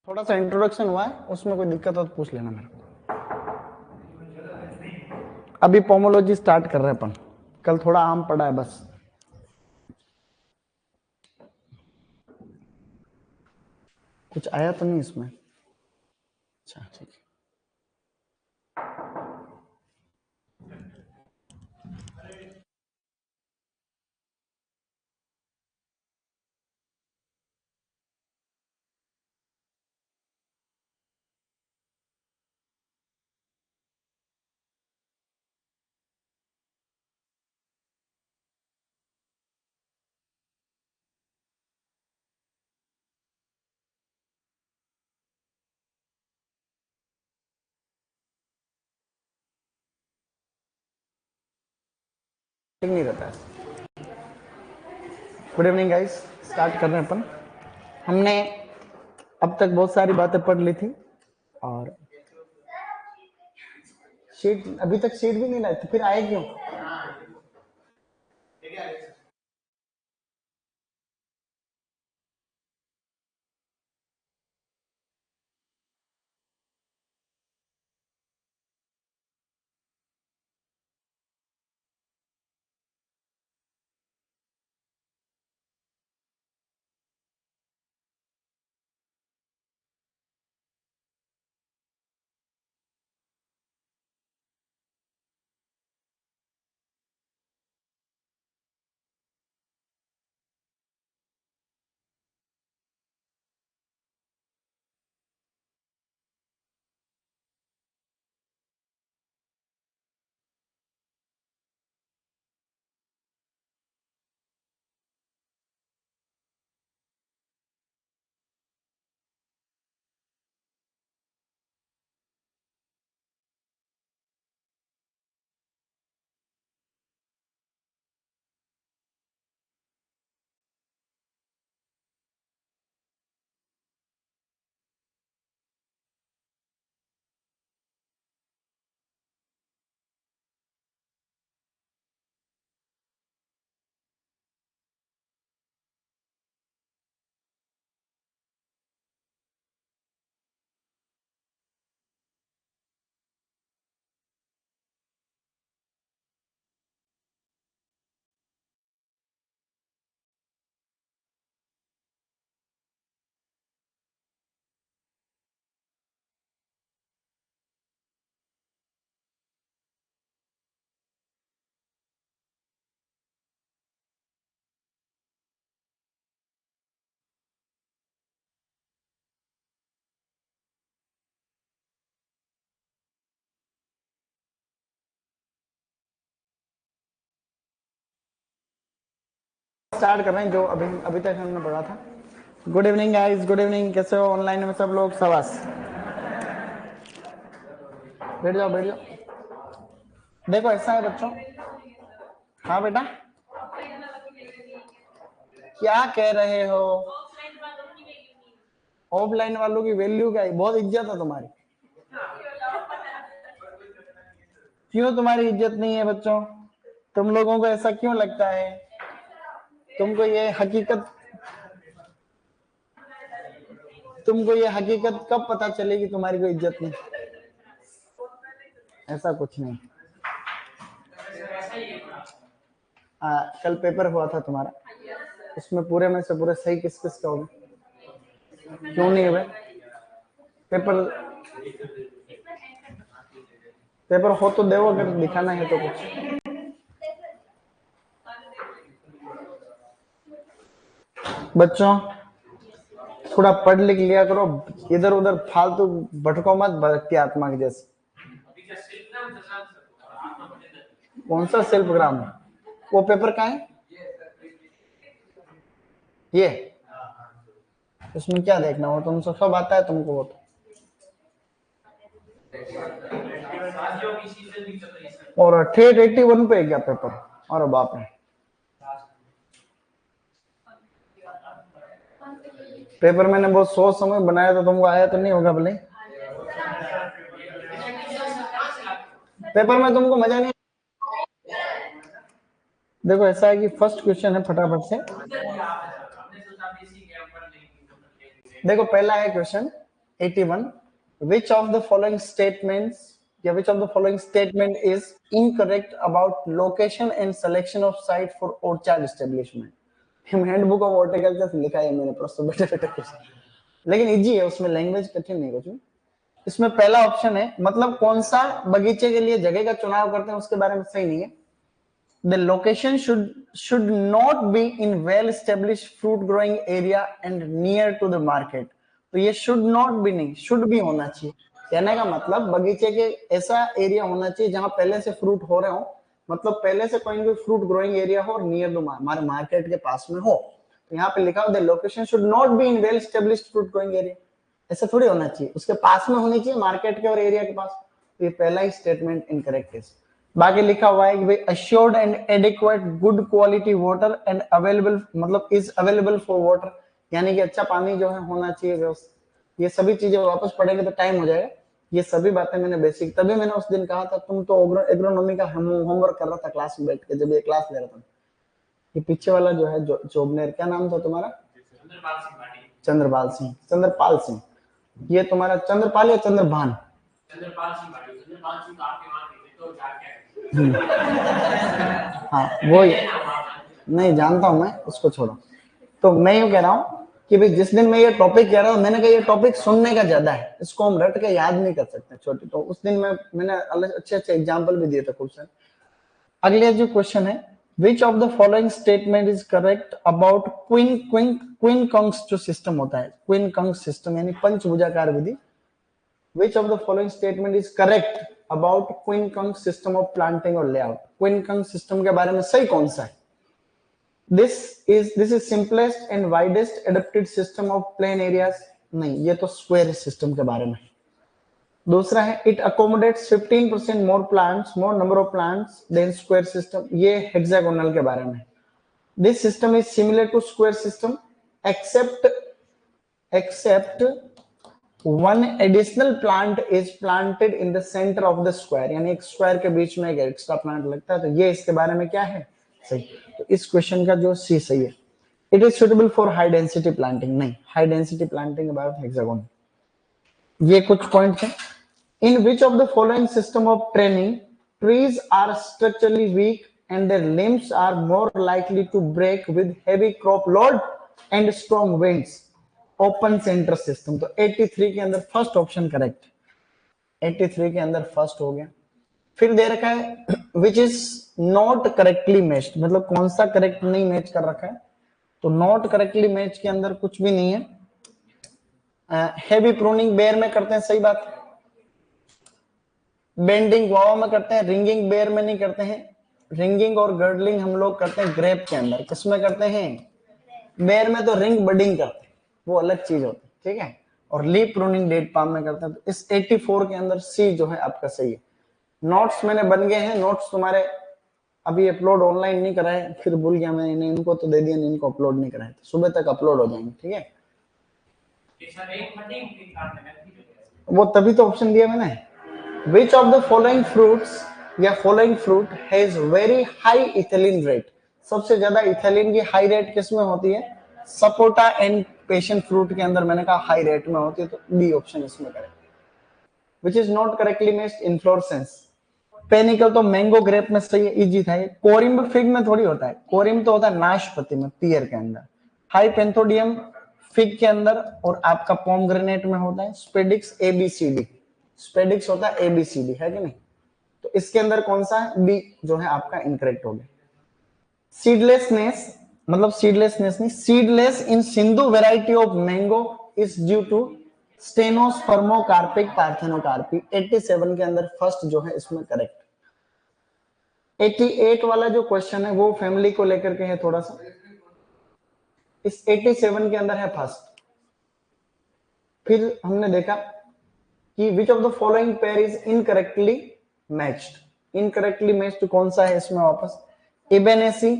थोड़ा सा इंट्रोडक्शन हुआ है, उसमें कोई दिक्कत हो तो पूछ लेना मेरे को। अभी पोमोलॉजी स्टार्ट कर रहे हैं अपन, कल थोड़ा आम पड़ा है बस। कुछ आया तो नहीं इसमें? अच्छा ठीक है। ठीक नहीं रहता है। गुड इवनिंग गाइस, स्टार्ट कर रहे हैं अपन। हमने अब तक बहुत सारी बातें पढ़ ली थी और शीट अभी तक शीट भी नहीं लाई, तो फिर आए क्यों? स्टार्ट कर रहे हैं जो अभी तक हमने पढ़ा था। Good evening guys, good evening. कैसे हो ऑनलाइन में सब लोग? सवास, बैठ जाओ बैठ जाओ। देखो ऐसा है बच्चों। हाँ बेटा, क्या कह रहे हो? ऑफलाइन वालों की वैल्यू क्या है? बहुत इज्जत है तुम्हारी। क्यों तुम्हारी इज्जत नहीं है बच्चों? तुम लोगों को ऐसा क्यों लगता है? तुमको ये हकीकत कब पता चलेगी तुम्हारी कोई इज्जत नहीं? ऐसा कुछ नहीं। कल पेपर हुआ था तुम्हारा, उसमें पूरे में से पूरे सही किस किस का होगा? क्यों नहीं हुए? पेपर पेपर हो तो देखो, अगर दिखाना है तो कुछ। बच्चों थोड़ा पढ़ लिख लिया करो, इधर उधर फालतू भटको मत, भटकी आत्मा की जैसे। कौन सा सेल्फ ग्राम? वो पेपर का है ये? उसमें क्या देखना? हो तुम सब आता है तुमको वो तो। और ठेठ 81 पे है क्या पेपर? अरे बाप रे। पेपर मैंने बहुत सोच समझ बनाया था, तुमको आया तो नहीं होगा भले। पेपर में तुमको मजा नहीं। देखो ऐसा है कि फर्स्ट क्वेश्चन है, फटाफट से देखो। पहला है question, 81. Which of the following statements, yeah, which of the following statement is incorrect about location and selection of site for orchard establishment? Handbook of horticulture से लिखा है मैंने, प्रश्न बेटे बेटे क्वेश्चन, लेकिन इजी है, उसमें लैंग्वेज कठिन नहीं कुछ भी। इसमें पहला ऑप्शन है, मतलब कौन सा बगीचे के लिए जगह का चुनाव करते हैं उसके बारे में सही नहीं है। The location should not be in well established fruit growing area and near to the market. तो ये should not be नहीं, should be होना चाहिए। कहने का मतलब बगीचे के ऐसा एरिया होना चाहिए जहां पहले से फ्रूट हो रहे हो, मतलब पहले से कोई भी फ्रूट ग्रोइंग एरिया हो और नियर टू हमारे मार्केट के पास में हो। तो यहाँ पे लिखा हो the location should not be in well established fruit growing area, ऐसा थोड़ी होना चाहिए, उसके पास में होनी चाहिए, मार्केट के और एरिया के पास। तो ये पहला ही स्टेटमेंट इनकरेक्ट है। बाकी लिखा हुआ है कि assured and adequate good quality water and available, मतलब is available for water, यानी कि अच्छा पानी जो है होना चाहिए व्यवस्था। ये सभी चीजें वापस पढ़ेंगे तो टाइम हो जाएगा, ये सभी बातें मैंने बेसिक, तभी मैंने उस दिन कहा था तुम तो एग्रोनॉमी का होमवर्क कर रहा था क्लास में बैठ के, जब ये क्लास ले रहा था। ये पीछे वाला जो है जोबनेर, क्या नाम था तुम्हारा? चंद्रपाल सिंह, चंद्रपाल सिंह। ये तुम्हारा चंद्रपाल या चंद्रभान? चंद्रपाल सिंह। हाँ वो नहीं जानता हूं मैं, उसको छोड़ो। तो मैं यूं कह रहा हूं कि भाई जिस दिन मैं ये टॉपिक कह रहा हूं, मैंने कहा ये टॉपिक सुनने का ज्यादा है, इसको हम रट के याद नहीं कर सकते छोटे, तो उस दिन मैंने अच्छे अच्छे एग्जाम्पल भी दिए थे खूब सारे। अगले जो क्वेश्चन है, which of the following statement is correct about क्वीन कंग्स जो सिस्टम होता है, क्वीन कंग सिस्टम यानी पंचभुजाकार विधि। Which of the following statement is correct about Quincunx system of planting or layout? Quincunx system के बारे में सही कौन सा है? This is simplest and widest adapted system of plain areas. नहीं, ये तो square system के बारे में। दूसरा है it accommodates 15% more number of plants than square system. ये hexagonal के बारे में। This system is similar to square system except one additional plant is planted in the center of the square, यानी एक स्क्वायर के बीच में एक एक्स्ट्रा प्लांट लगता है। तो ये इसके बारे में क्या है? सही। तो इस क्वेश्चन का जो सी सही है। It is suitable for high density planting, नहीं, हाई डेंसिटी प्लांटिंग के बाद हेक्सागोन। ये कुछ पॉइंट है। In which of the following system of training trees are structurally weak and their limbs are more likely to break with heavy crop load and strong winds? Open centre system. तो 83 के अंदर first option correct, 83 के अंदर first हो गया। फिर दे रखा है which is not correctly matched, मतलब कौन सा करेक्ट नहीं मैच कर रखा है। तो नॉट करेक्टली मैच के अंदर कुछ भी नहीं है। हेवी प्रूनिंग बेयर में करते हैं, सही बात। बेंडिंग गुआवा में करते हैं, रिंगिंग बेयर में नहीं करते हैं। रिंगिंग और गर्डलिंग हम लोग करते हैं ग्रेप के अंदर, किसमें करते हैं? बेयर में तो रिंग बडिंग करते हैं, वो अलग चीज होती है, ठीक है। और लीप प्रूनिंग डेट पाम में करते हैं। तो इस 84 के अंदर सी जो है आपका सही है। नोट्स मैंने बन गए हैं, नोट्स तुम्हारे अभी अपलोड ऑनलाइन नहीं कराए, फिर भूल गया मैंने, इनको तो दे दिया, इनको अपलोड नहीं कराए, तो सुबह तक अपलोड हो जाएंगे, ठीक है। वो तभी तो ऑप्शन दिया मैंने। Which of the following fruits या following fruit has very high ethylene rate? सबसे ज्यादा इथिलीन की हाई रेट किसमें होती है? सपोटा एंड पैशन फ्रूट के अंदर मैंने कहा हाई रेट में होती है, तो बी ऑप्शन इसमें correct. Which is not correctly matched inflorescence. Panicle तो मैंगो ग्रेप में सही है, इजी था ये। कोरिम्ब फिग में थोड़ी होता है, कोरिम्ब तो होता है नाशपाती में, पियर के अंदर। हाई पेंथोडियम फिग के अंदर, और आपका पोमग्रेनेट में होता है स्पेडिक्स एबीसीडी। स्पेडिक्स होता है एबीसीडी, है कि नहीं? तो इसके अंदर कौन सा है? बी जो है आपका इनकरेक्ट हो गया। सीडलेसनेस, मतलब सीडलेसनेस नहीं, seedless in Sindhu variety of mango is due to stenospermocarpic parthenocarpy. 87 के अंदर फर्स्ट जो है इसमें करेक्ट। 88 वाला जो क्वेश्चन है वो फैमिली को लेकर के है थोड़ा सा, इस 87 के अंदर है फर्स्ट। फिर हमने देखा कि which of the following pair is incorrectly matched. Incorrectly matched कौन सा है इसमें? वापस इबेनेसी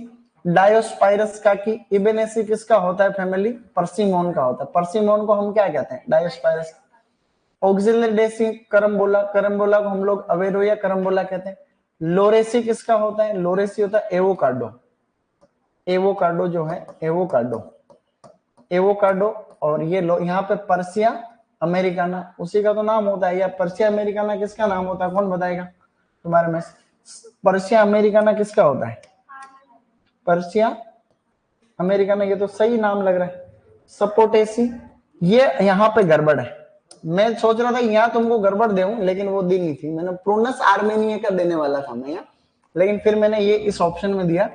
डायोस्पाइरस का की। इबेनेसी किसका होता है फैमिली? पर्सिमोन का होता है। पर्सिमोन को हम क्या कहते हैं? डायोस्पाइरस। ऑक्सिलडेसी करम्बोला, करम्बोला को हम लोग अवेरो या करम्बोला कहते हैं। लोरेसी किसका होता है? लोरेसी होता है एवोकार्डो। एवोकार्डो जो है एवोकार्डो, एवोकार्डो। और ये यहाँ पे पर्सिया अमेरिकाना, उसी का तो नाम होता है। या पर्सिया अमेरिकाना किसका नाम होता है, कौन बताएगा तुम्हारे में? पर्सिया अमेरिकाना किसका होता है? पर्सिया अमेरिकाना, ये तो सही नाम लग रहा है। सपोटेसी, ये यहाँ पे गड़बड़ है। मैं सोच रहा था यहाँ तुमको गड़बड़ दूं, लेकिन वो दी नहीं थी मैंने। प्रोनस आर्मेनिया का देने वाला था मैं यहाँ, लेकिन फिर मैंने ये इस ऑप्शन में दिया।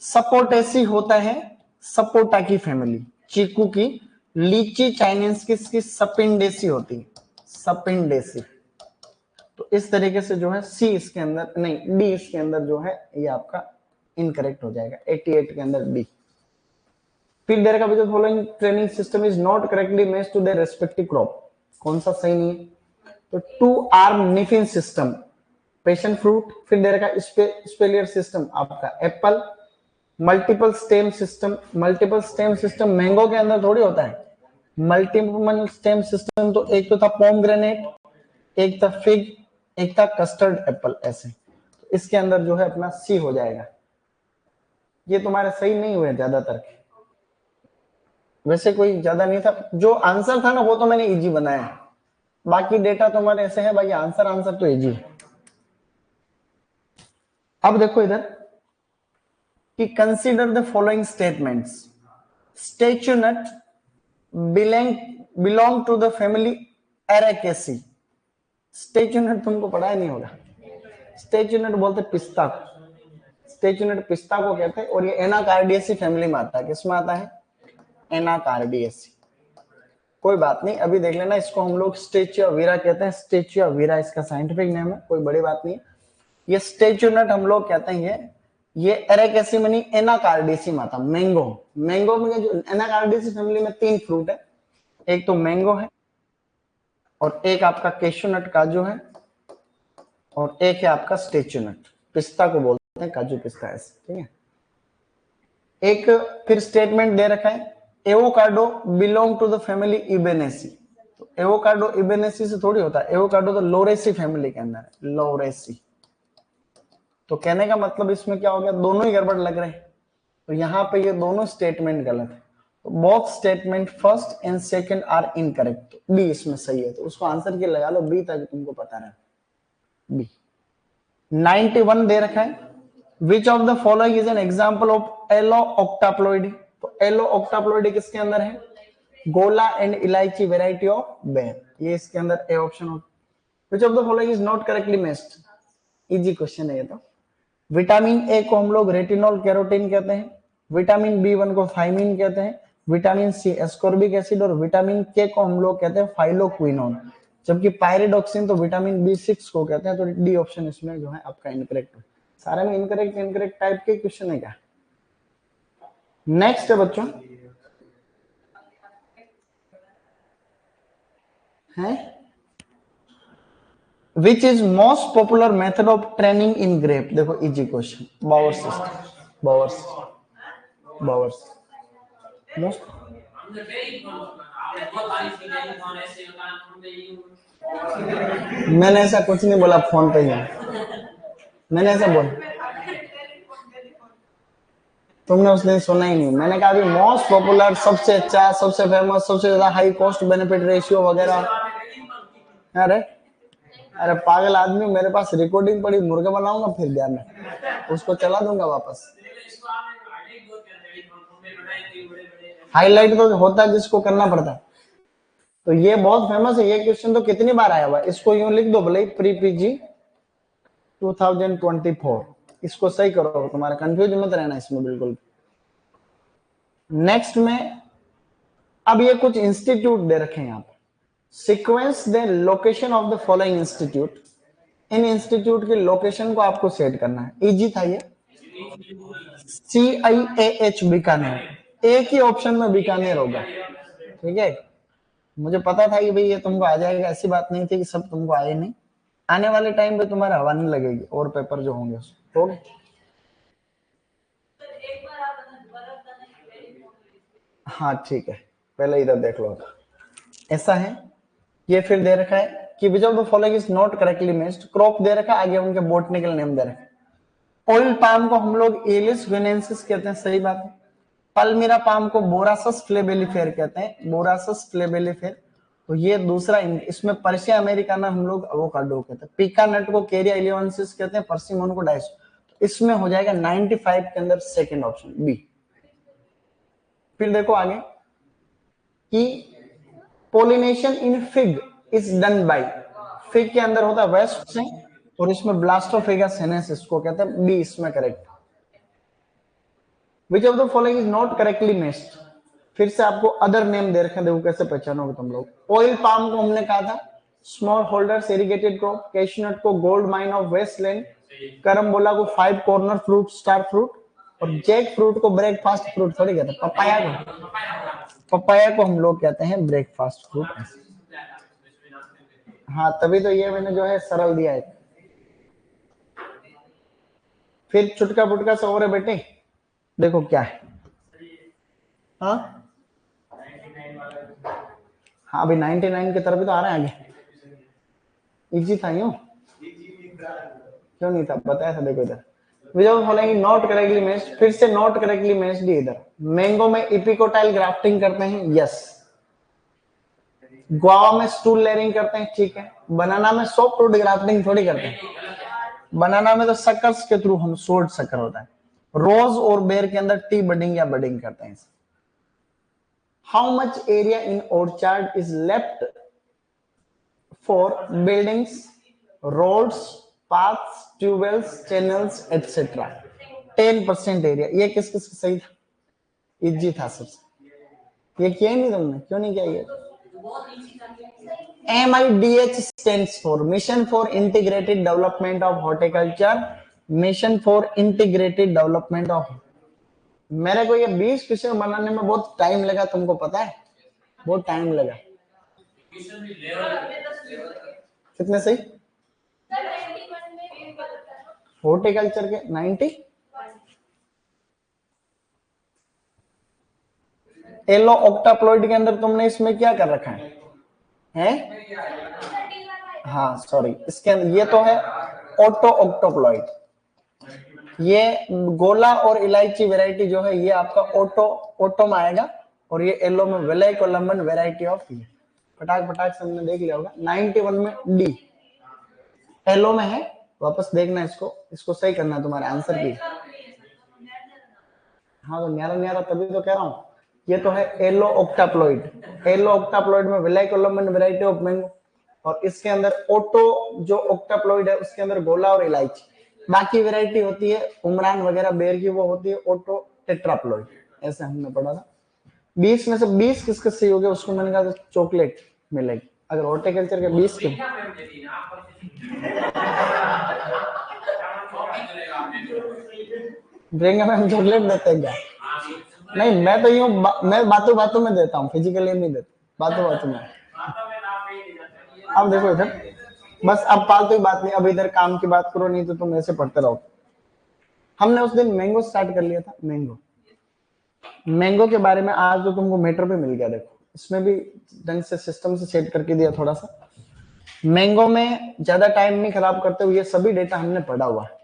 सपोटेसी होता है सपोटा की फैमिली, चीकू की। लीची चाइनीज किसकी? सपिंडेसी होती है, सपिंडेसी। तो इस तरीके से जो है सी इसके अंदर, नहीं डी इसके अंदर जो है ये आपका इनकरेक्ट हो जाएगा। 88 के अंदर डी। फिर देयर का जो following training system is not correctly matched to their respective crop, कौन सा सही नहीं है? तो 2 arm Kniffin system, passion fruit. फिर देयर का स्पेलियर सिस्टम आपका apple. Multiple stem system, multiple stem system mango के अंदर थोड़ी होता है। मल्टीपल स्टेम सिस्टम तो एक तो था पोमग्रेनेट, एक था फिग, एक था कस्टर्ड एप्पल, ऐसे। तो इसके अंदर जो है अपना सी हो जाएगा। ये तुम्हारे सही नहीं हुए ज्यादातर के, वैसे कोई ज्यादा नहीं था। जो आंसर था ना वो तो मैंने इजी बनाया, बाकी डेटा तुम्हारे ऐसे है भाई। आंसर तो इजी है। अब देखो इधर कि consider the following statements. Statue nut belong to the family Arecaceae. Statue nut तुमको पढ़ा ही नहीं होगा। स्टेच्यू नट बोलते पिस्ता को, स्टेच्यू नट पिस्ता को कहते हैं। और ये एनाकार्डियेसी फैमिली में आता है। किसमें आता है? एनाकार्डियेसी। कोई बात नहीं, अभी देख लेना। इसको हम लोग स्टेच्यू वीरा कहते हैं। स्टेच्यू वीरा इसका साइंटिफिक नेम है, कोई बड़ी बात नहीं है। ये स्टेच्यू नट हम लोग कहते हैं ये एरेकेसी मनी एनाकार्डियेसी माता। मैंगो, मैंगो में जो एनाकार्डियेसी फैमिली में 3 फ्रूट है, एक तो मैंगो है, और एक आपका कैशू नट काजू है, और एक है आपका स्टेच्यू नट पिस्ता को बोलते हैं, काजू पिस्ता ऐसे, ठीक है। एक फिर स्टेटमेंट दे रखा है, avocado belong to the family Ebenaceae. तो एवोकाडो इबेनेसी से थोड़ी होता है, एवोकाडो तो लोरेसी फैमिली के अंदर है, लोरेसी। तो कहने का मतलब इसमें क्या हो गया, दोनों ही गड़बड़ लग रहे हैं। तो यहाँ पे ये दोनों स्टेटमेंट गलत है। तो both statement first and second are incorrect. B इसमें सही है, तो उसको आंसर के लगा लो बी, ताकि तुमको पता रहे। बी। 91 दे रखा है, which of the following is an example of allo octoploidy. तो एलो ऑक्टाप्लॉइडी किसके अंदर है? गोला एंड इलायची वेराइटी ऑफ बेर, ये इसके अंदर ए ऑप्शन हो। विच of the following is not correctly matched. Easy question है ये तो। विटामिन ए को हम लोग रेटिनॉल कैरोटीन कहते हैं, विटामिन बी1 को थायमिन कहते हैं, विटामिन सी एस्कॉर्बिक एसिड, और विटामिन के को हम लोग कहते हैं फाइलोक्विनोन। जबकि पायरिडॉक्सिन तो विटामिन बी6 को कहते हैं। तो डी ऑप्शन इसमें जो है आपका इनकरेक्ट है। सारे में इनकरेक्ट टाइप के क्वेश्चन है क्या? नेक्स्ट है बच्चों, है which is most popular method of training in grape. देखो easy question, bower system, bowers most. मैंने ऐसा कुछ नहीं बोला फोन पे ही, मैंने ऐसा बोला, तुमने उस दिन सुना ही नहीं। मैंने कहा मोस्ट पॉपुलर, सबसे अच्छा, सबसे फेमस, सबसे ज्यादा हाई कॉस्ट बेनिफिट रेशियो वगैरह। अरे अरे पागल आदमी, मेरे पास रिकॉर्डिंग पड़ी, मुर्गा बनाऊंगा फिर ध्यान में उसको चला दूंगा वापस। हाईलाइट तो होता है जिसको करना पड़ता है। तो ये बहुत फेमस है, ये क्वेश्चन तो कितनी बार आया हुआ। इसको यूं लिख दो भले, प्री पीजी 2024। इसको सही करो, तुम्हारा कंफ्यूज मत रहना इसमें बिल्कुल। नेक्स्ट में अब ये कुछ इंस्टीट्यूट दे रखे हैं यहाँ पे। Sequence the location of the following institute. In institute की लोकेशन को आपको सेट करना है। इजी था ये। CIAH बीकानेर, एक ही ऑप्शन में बीकानेर होगा, ठीक है। मुझे पता था कि भाई ये तुमको आ जाएगा, ऐसी बात नहीं थी कि सब तुमको आए नहीं। आने वाले टाइम पे तुम्हारा हवा नहीं लगेगी, और पेपर जो होंगे उसको, ओके। हाँ ठीक है, पहले इधर देख लो। ऐसा है, ये फिर दे रखा है कि which of the following is not correctly matched. Crop दे रखा है, आगे उनके बोटनिकल नेम दे रखा है। ऑयल पाम को हम लोग एलिस गुइनेंसिस कहते हैं, सही बात है। पल्मीरा पाम को बोरासस फ्लेबेलिफेर कहते हैं, बोरासस फ्लेबेलिफेर। तो ये दूसरा, इसमें पर्सिया अमेरिकाना हम लोग एवोकाडो कहते हैं, पिका नट को कैरिया इलियोनेंसिस कहते हैं, पर्सिमोन को डाइस। तो इसमें हो जाएगा 95 के अंदर सेकंड ऑप्शन बी। फिर देखो आगे कि pollination in fig is done by, fig के अंदर होता है वेस्ट से, और इसमें ब्लास्टोफिगा सेनेसिस को कहते हैं, बी इसमें correct. Which of the following is not correctly matched, फिर से आपको अदर नेम दे रखे हैं, देखो कैसे पहचानोगे तुम लोग। ऑयल पाम को हमने कहा था small holder irrigated crop, cashew nut को gold mine of wasteland, carambola को 5 कॉर्नर फ्रूट स्टार फ्रूट, और जैक फ्रूट को ब्रेकफास्ट फ्रूट थोड़ी कहते हैं, पपाया को हम लोग कहते हैं ब्रेकफास्ट फ्रूट। हाँ तभी तो ये मैंने जो है सरल दिया है। फिर चुटका पुटका सा और है बेटे, देखो क्या है। हाँ हाँ अभी 99 की तरफ भी तो आ रहे हैं आगे। इजी था यूं, क्यों नहीं था, बताया था। देखो इधर without following not correctly matched, फिर से नॉट करेक्टली मैच्ड इधर। मैंगो में इपिकोटाइल ग्राफ्टिंग करते हैं, यस। गुआवा में स्टूल लेयरिंग करते हैं, ठीक है। बनाना में सॉफ्ट फ्रूट ग्राफ्टिंग थोड़ी करते हैं, बनाना में तो सकर्स के थ्रू हम सोल्ड सकर होता है। रोज और बेर के अंदर टी बडिंग या बडिंग करते हैं। How much area in orchard is left for buildings, roads, paths, tubewells, channels etcetera. 10% area. ये किस किस सही था? इजी था सबसे। ये किया नहीं तुमने, क्यों नहीं किया ये? MIDH stands for Mission for Integrated Development of Horticulture, mission for integrated development of. मेरे को ये 20 क्वेश्चन बनाने में बहुत टाइम लगा, तुमको पता है, बहुत टाइम लगा। कितने सही? हॉर्टिकल्चर के 90। येलो ऑक्टाप्लॉइड के अंदर तुमने इसमें क्या कर रखा है? हाँ सॉरी, इसके अंदर ये तो है ऑटो ऑक्टोप्लॉइड। ये गोला और इलायची वैरायटी जो है ये आपका ऑटो में आएगा, और ये येलो में विलय कोलम्बन वैरायटी ऑफ। ये फटाक फटाक से हमने देख लिया होगा। 91 में डी येलो में है, वापस देखना इसको सही करना तुम्हारे आंसर की। हाँ तो न्यारा न्यारा तभी तो कह रहा हूँ, ये तो है येलो ऑक्टाप्लॉइड। येलो ऑक्टाप्लॉइड में विलय कोलम्बन वैरायटी ऑफ मैंगो, और इसके अंदर ऑटो जो ऑक्टाप्लॉइड है उसके अंदर गोला और इलायची। बाकी वैरायटी होती है उमरान वगैरह बेर की, वो होती है ऑटो टेट्राप्लॉइड। ऐसे हमने पढ़ा था। 20 में से 20 किसके सही हो गया, उसको मैंने कहा चॉकलेट मिलेगी। अगर हॉर्टिकल्चर के 20 के देंगे मैम, चॉकलेट देते हैं क्या? नहीं मैं तो यूं मैं बातों बातों में देता हूँ, फिजिकली नहीं देता, बातों बातों में। अब देखो इधर, बस अब फालतू की बात नहीं, अब इधर काम की बात करो, नहीं तो तुम ऐसे पढ़ते रहो। हमने उस दिन मैंगो स्टार्ट कर लिया था। मैंगो के बारे में आज तो तुमको मैटर पे मिल गया। देखो इसमें भी ढंग से सिस्टम से सेट करके दिया थोड़ा सा। मैंगो में ज्यादा टाइम नहीं खराब करते हुए ये सभी डेटा हमने पढ़ा हुआ है।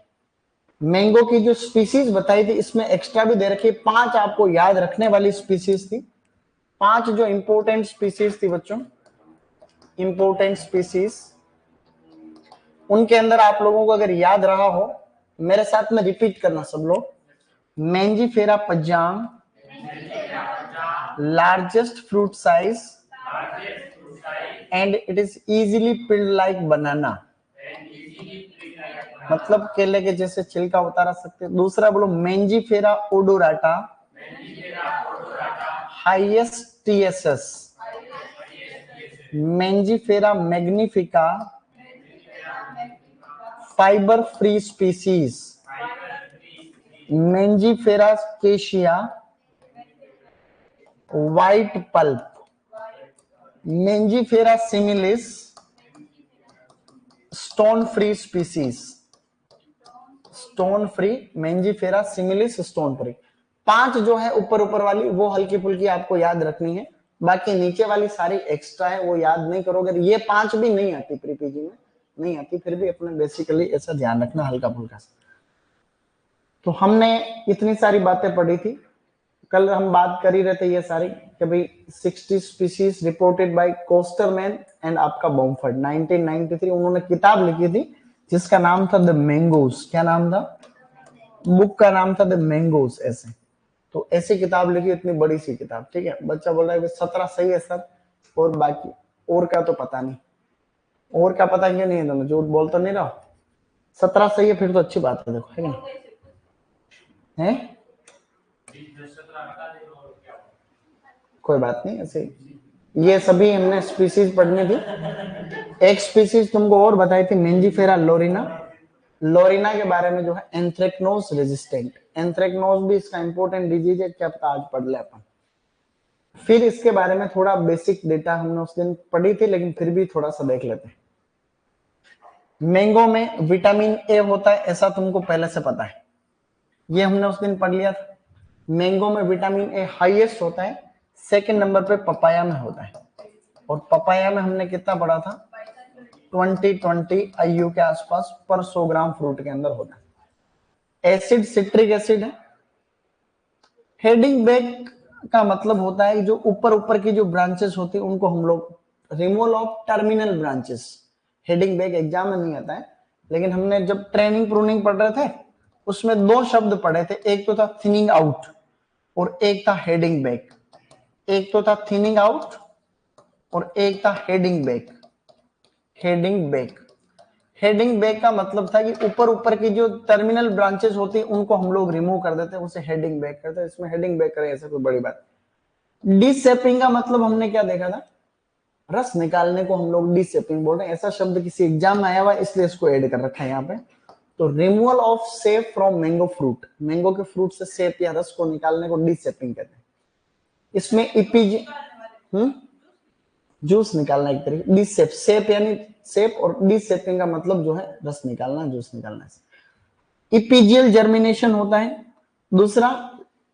मैंगो की जो स्पीसीज बताई थी इसमें एक्स्ट्रा भी दे रखी, 5 आपको याद रखने वाली स्पीसीज थी। 5 जो इंपोर्टेंट स्पीसीज थी बच्चों, इंपोर्टेंट स्पीसीज, उनके अंदर आप लोगों को अगर याद रहा हो, मेरे साथ में रिपीट करना सब लोग। Mangifera pajang, largest fruit size and it is easily peeled like banana, मतलब केले के जैसे छिलका उतारा सकते। दूसरा बोलो Mangifera odorata, highest TSS, Mangifera magnifica, fibre free species, Mangifera caesia, white pulp, Mangifera similis, stone free species, stone free, Mangifera similis, stone free. 5 जो है ऊपर ऊपर वाली वो हल्की फुल्की आपको याद रखनी है, बाकी नीचे वाली सारी एक्स्ट्रा है, वो याद नहीं करोगे। ये 5 भी नहीं आती प्री पीजी में, नहीं आती, फिर भी अपने बेसिकली ऐसा ध्यान रखना हल्का फुल्का सा। तो हमने इतनी सारी बातें पढ़ी थी, कल हम बात कर ही रहे थे ये सारी। कि भाई 60 स्पीसीज रिपोर्टेड बाय कोस्टरमैन एंड आपका बॉम्फर्ड 1993 उन्होंने किताब लिखी थी जिसका नाम था द मैंगोज। क्या नाम था? बुक का नाम था द मैंगोज ऐसे। तो ऐसी किताब लिखी, इतनी बड़ी सी किताब, ठीक है। बच्चा बोल रहा है 17 सही है सर, और बाकी और क्या तो पता नहीं। और क्या पता क्यों नहीं है? तुम्हें झूठ बोल तो नहीं रहा। 17 सही है फिर तो अच्छी बात है, देखो है नहीं है? कोई बात नहीं, ऐसे ये सभी हमने स्पीसीज पढ़नी थी। एक स्पीसीज तुमको और बताई थी, मेंजीफेरा लोरिना। लोरिना के बारे में जो है एंथ्रेक्नोज रेजिस्टेंट, एंथ्रेक्नोज भी इसका इंपॉर्टेंट डिजीज है, क्या पता आज पढ़ ले अपन। फिर इसके बारे में थोड़ा बेसिक डेटा हमने उस दिन पढ़ी थी, लेकिन फिर भी थोड़ा सा देख लेते हैं। मैंगो में विटामिन ए होता है, ऐसा तुमको पहले से पता है, ये हमने उस दिन पढ़ लिया था। मैंगो में विटामिन ए हाईएस्ट होता है, सेकंड नंबर पे पपाया में होता है। और पपाया में हमने कितना पढ़ा था? 20 IU के आसपास पर 100 ग्राम फ्रूट के अंदर होता है। एसिड सिट्रिक एसिड है। हेडिंग बैक का मतलब होता है जो ऊपर ऊपर की जो ब्रांचेस होती है उनको हम लोग removal of terminal branches. Heading back exam में नहीं आता है, लेकिन हमने जब ट्रेनिंग प्रूनिंग पढ़ रहे थे उसमें दो शब्द पढ़े थे, एक तो था थिनिंग आउट और एक था हेडिंग बैक। एक तो था थिनिंग आउट और एक था heading back. Heading back, heading back का मतलब था कि ऊपर ऊपर की जो टर्मिनल ब्रांचेस होती है उनको हम लोग रिमूव कर देते हैं, उसे हेडिंग बैक करते हैं। इसमें हेडिंग बैक करें ऐसा कोई बड़ी बात। डिसेपिंग का मतलब हमने क्या देखा था? रस निकालने को हम लोग डिसेपिंग बोल रहे हैं। ऐसा शब्द किसी एग्जाम में आया हुआ है इसलिए इसको ऐड कर रखा है यहाँ पे। तो removal of shape from mango fruit, mango के फ्रूट से सेप या रस को निकालने को डिसेपिंग कहते हैं। इसमें इपीजी जूस निकालना एक तरीके, डिसेप, सेप यानी सेप और डिसेपिंग का मतलब जो है रस निकालना, जूस निकालना से। इपीजियल जर्मिनेशन होता है। दूसरा,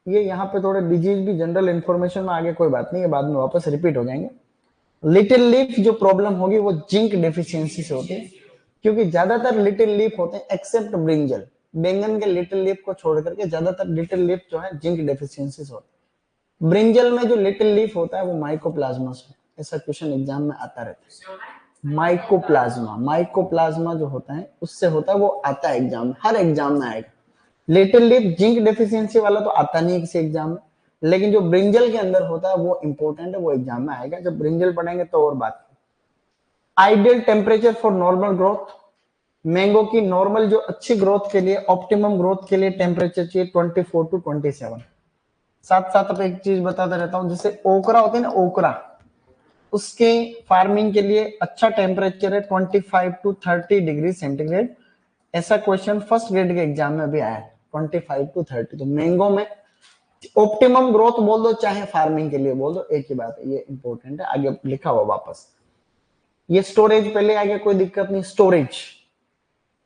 ये यहाँ पे थोड़े डिजीज भी जनरल इंफॉर्मेशन में आगे कोई बात नहीं है, बाद में वापस रिपीट हो जाएंगे। लिटिल लीफ जो प्रॉब्लम होगी वो जिंक डेफिशिएंसी से होती है, क्योंकि ज्यादातर लिटिल लीफ होते हैं एक्सेप्ट ब्रिंजल, बैंगन के लिटिल लीफ को छोड़ करके ज्यादातर लिटिल लीफ जो है जिंक डेफिशिएंसी से होते हैं। ब्रिंजल में जो लिटिल लीफ होता है वो माइकोप्लाज्मा से, ऐसा क्वेश्चन एग्जाम में आता रहता है। माइकोप्लाज्मा, माइकोप्लाज्मा जो होता है उससे होता है, वो आता है एग्जाम में, हर एग्जाम में आएगा। लिटिल लीफ जिंक डेफिशिएंसी वाला तो आता नहीं है किसी एग्जाम में, लेकिन जो ब्रिंजल के अंदर होता है वो इंपॉर्टेंट है, वो एग्जाम में आएगा। जब ब्रिंजल पढ़ेंगे तो और बात। Ideal temperature for normal growth, mango की नॉर्मल जो अच्छी ग्रोथ के लिए, ऑप्टिमम ग्रोथ के लिए टेम्परेचर चाहिए 24 to 27। साथ साथ अब एक चीज बताता रहता हूं, जैसे ओकरा होते हैं ना, ओकरा, उसके फार्मिंग के लिए अच्छा टेम्परेचर है 25 to 30 डिग्री सेंटीग्रेड। ऐसा क्वेश्चन फर्स्ट ग्रेड के एग्जाम में भी आया है, 25 to 30। तो मैंगो में ऑप्टिमम ग्रोथ बोल दो चाहे फार्मिंग के लिए बोल दो, एक ही बात है, ये इंपॉर्टेंट है। आगे लिखा हुआ वापस, ये स्टोरेज पहले आ गया, कोई दिक्कत नहीं। स्टोरेज,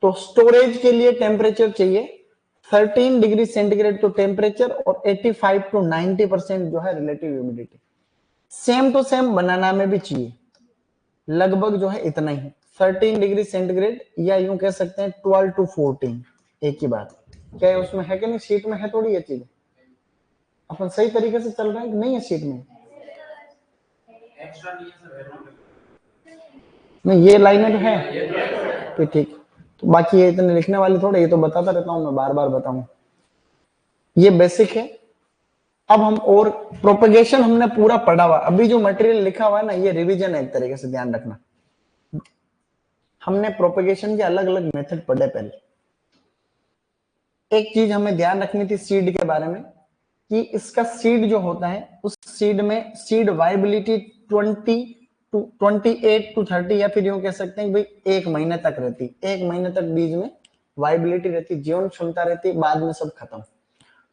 तो स्टोरेज के लिए टेम्परेचर चाहिए 13 डिग्री सेंटीग्रेड तो टेम्परेचर, और 85 to 90% जो है relative humidity. Same to same banana में भी चाहिए, लगभग जो है इतना ही, 13 डिग्री सेंटीग्रेड, या यूं कह सकते हैं 12 to 14, एक ही बात। क्या है उसमें है कि नहीं? शीट में है थोड़ी ये चीज, अपन सही तरीके से चल रहे हैं कि नहीं है शीट में? नहीं, ये लाइनें तो है तो ठीक। तो बाकी ये इतने लिखने वाली थोड़े, ये तो बताता रहता हूँ मैं, बार बार बताऊं। ये बेसिक है। अब हम और प्रोपेगेशन हमने पूरा पढ़ा हुआ, अभी जो मटेरियल लिखा हुआ है ना ये रिवीजन है एक तरीके से, ध्यान रखना। हमने प्रोपेगेशन के अलग अलग मेथड पढ़े पहले। एक चीज हमें ध्यान रखनी थी सीड के बारे में, कि इसका सीड जो होता है उस सीड में सीड वाइबिलिटी 28 to 30, या फिर यूं कह सकते हैं भाई 1 महीने तक रहती, 1 महीने तक बीज में वाइबिलिटी रहती, जीवन क्षमता रहती, बाद में सब खत्म।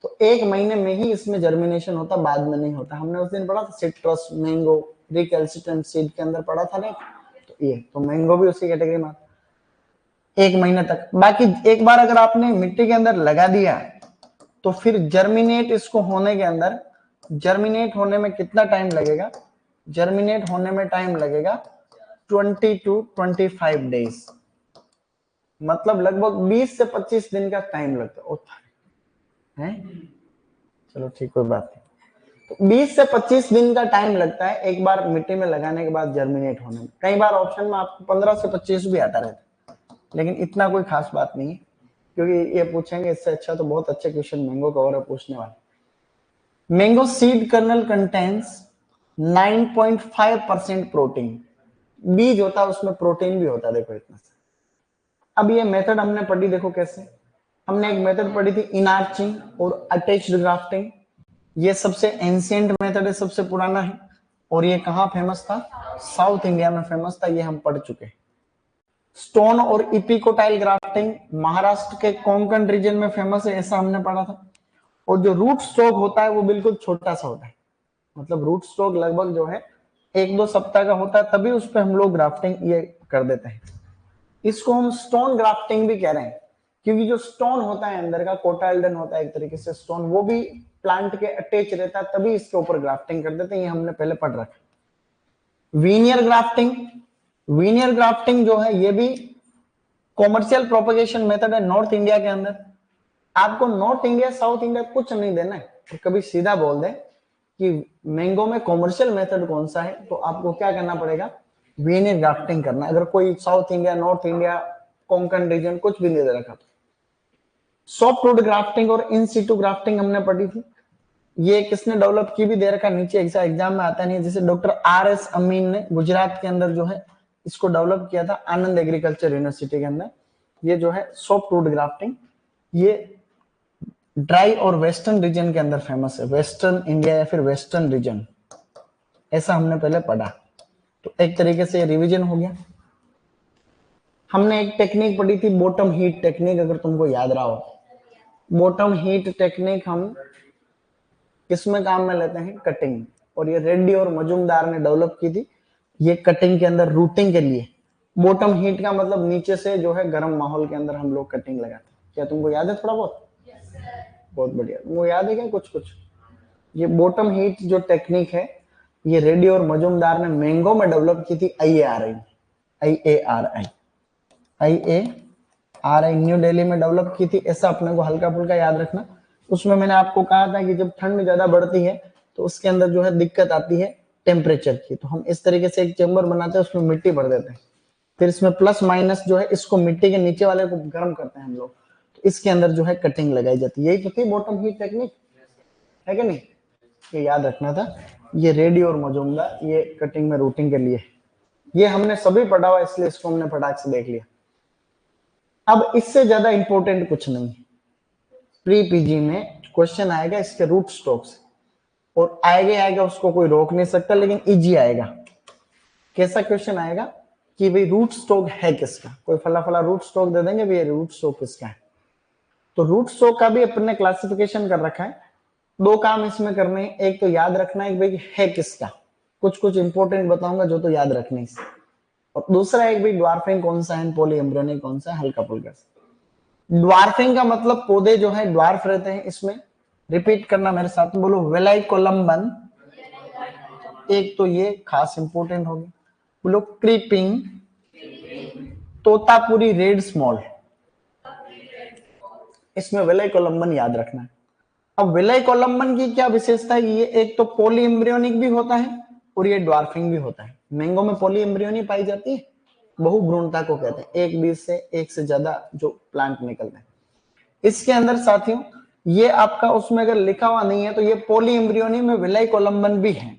तो 1 महीने में ही इसमें जर्मिनेशन होता, बाद में नहीं होता। हमने उस दिन पढ़ा था सिट्रस, मैंगो, रिकैल्सिट्रेंट सीड के अंदर पढ़ा था नहीं, तो ये तो मैंगो भी उसी कैटेगरी में आता, 1 महीने तक। बाकी एक बार अगर आपने मिट्टी के अंदर लगा दिया तो फिर जर्मिनेट इसको होने के अंदर, जर्मिनेट होने में कितना टाइम लगेगा? जर्मिनेट होने में टाइम लगेगा 20 to 25 डेज, मतलब लगभग 20 से 25 दिन का टाइम लगता है। चलो ठीक, कोई बात नहीं। तो 20 से 25 दिन का टाइम लगता है एक बार मिट्टी में लगाने के बाद जर्मिनेट होने में। कई बार ऑप्शन में आपको 15 से 25 भी आता रहता है, लेकिन इतना कोई खास बात नहीं है, क्योंकि ये पूछेंगे इससे अच्छा तो बहुत अच्छे क्वेश्चन मैंगो का और पूछने वाले। Mango seed kernel contains 9.5% protein. बीज होता है उसमें प्रोटीन भी होता है, देखो इतना सा। अब ये मेथड हमने पढ़ी, देखो कैसे। हमने एक मेथड पढ़ी थी इनार्चिंग और अटैच्ड ग्राफ्टिंग। ये सबसे एंशिएंट मेथड है, सबसे पुराना है, और ये कहाँ फेमस था? साउथ इंडिया में फेमस था, ये हम पढ़ चुके। स्टोन और इपिकोटाइल ग्राफ्टिंग महाराष्ट्र के कोंकण रीजन में फेमस है, ऐसा हमने पढ़ा था। और जो रूट स्टॉक होता है वो बिल्कुल छोटा सा होता है, मतलब रूट स्टॉक लगभग जो है 1-2 सप्ताह का होता है, तभी उस पर हम लोग ग्राफ्टिंग ये कर देते हैं। इसको हम स्टोन ग्राफ्टिंग भी कह रहे हैं, क्योंकि जो स्टोन होता है अंदर का कोटाइल्डन होता है एक तरीके से स्टोन, वो भी प्लांट के अटैच रहता है, तभी इसके ऊपर ग्राफ्टिंग कर देते हैं, ये हमने पहले पढ़ रखा। वीनियर ग्राफ्टिंग, वीनियर ग्राफ्टिंग जो है ये भी कॉमर्शियल प्रोपगेशन मेथड है नॉर्थ इंडिया के अंदर। आपको नॉर्थ इंडिया साउथ इंडिया कुछ नहीं देना है, तो कभी सीधा बोल दे कि मैंगो में कॉमर्शियल मेथड कौन सा है, तो आपको क्या करना पड़ेगा? वीनियर ग्राफ्टिंग करना। अगर कोई south India, north India, Konkan region कुछ भी नहीं दे रखा तो। सॉफ्टवुड ग्राफ्टिंग और इन सीटू ग्राफ्टिंग हमने पढ़ी थी। ये किसने डेवलप की भी दे रखा, नीचे एग्जाम में आता नहीं है, जैसे डॉक्टर RS अमीन ने गुजरात के अंदर जो है इसको डेवलप किया था, आनंद एग्रीकल्चर यूनिवर्सिटी के अंदर। ये जो है सॉफ्टवुड ग्राफ्टिंग, ये ड्राई और वेस्टर्न रीजन के अंदर फेमस है, वेस्टर्न इंडिया या फिर वेस्टर्न रीजन, ऐसा हमने पहले पढ़ा। तो एक तरीके से रिवीजन हो गया। हमने एक टेक्निक पढ़ी थी बॉटम हीट टेक्निक, अगर तुमको याद रहा हो। बॉटम हीट टेक्निक हम किसमें काम में लेते हैं? कटिंग। और ये रेड्डी और मजूमदार ने डेवलप की थी, ये कटिंग के अंदर रूटिंग के लिए। बॉटम हीट का मतलब नीचे से जो है गर्म माहौल के अंदर हम लोग कटिंग लगाते हैं। क्या तुमको याद है थोड़ा बहुत? बहुत बढ़िया। तुमको याद है क्या कुछ कुछ? ये बॉटम हीट जो टेक्निक है, ये रेड्डी और मजूमदार ने मैंगो में डेवलप की थी। IARI न्यू दिल्ली में डेवलप की थी, ऐसा अपने को हल्का फुल्का याद रखना। उसमें मैंने आपको कहा था कि जब ठंड ज्यादा बढ़ती है तो उसके अंदर जो है दिक्कत आती है टेम्परेचर की, तो हम इस तरीके से एक चेम्बर बनाते हैं, उसमें मिट्टी भर देते हैं, फिर इसमें प्लस माइनस जो है इसको मिट्टी के नीचे वाले को गर्म करते हैं हम लोग, तो इसके अंदर जो है कटिंग लगाई जाती है। यही तो थी बॉटम हीट टेक्निक, है कि नहीं? ये याद रखना था। ये रेडी और मजूमदार, ये कटिंग में रूटिंग के लिए, ये हमने सभी पढ़ा हुआ, इसलिए इसको हमने फटाक से देख लिया। अब इससे ज्यादा इंपॉर्टेंट कुछ नहीं है। प्री पीजी में क्वेश्चन आएगा इसके रूट स्टॉक से, और आएगा उसको कोई रोक नहीं सकता, लेकिन इजी आएगा। कैसा क्वेश्चन आएगा कि भाई रूट स्टॉक है किसका? कोई फला फला रूट स्टॉक दे देंगे, भाई रूट स्टॉक किसका है। तो रूट स्टॉक का भी अपने क्लासिफिकेशन कर रखा है। 2 काम इसमें करने हैं, एक तो याद रखना है कि भाई है किसका, कुछ कुछ इंपॉर्टेंट बताऊंगा जो तो याद रखने है, और दूसरा एक भाई ड्वार्फिंग कौन सा है, पॉली एम्ब्रियोनिक कौन सा है, हल्का फुल्का। ड्वार्फिंग का मतलब पौधे जो है ड्वार्फ रहते हैं। इसमें रिपीट करना मेरे साथ में, बोलो वेलाई कोलम्बन, एक तो ये खास इंपॉर्टेंट होगी। बोलो क्रीपिंग, तोतापुरी रेड स्मॉल, इसमें वेलाई कोलम्बन याद रखना है। अब विलय कोलम्बन की क्या विशेषता है? ये एक तो पॉली एम्ब्रियोनिक भी होता है और ये ड्वार्फिंग भी होता है। मैंगो में पॉली एम्ब्रियोनी पाई जाती है, बहुभ्रूणता को कहते हैं, एक बीज से एक से ज्यादा जो प्लांट निकलते हैं। इसके अंदर साथियों ये आपका उसमें अगर लिखा हुआ नहीं है तो ये पॉली एम्ब्रियोनी में विलय कोलम्बन भी है।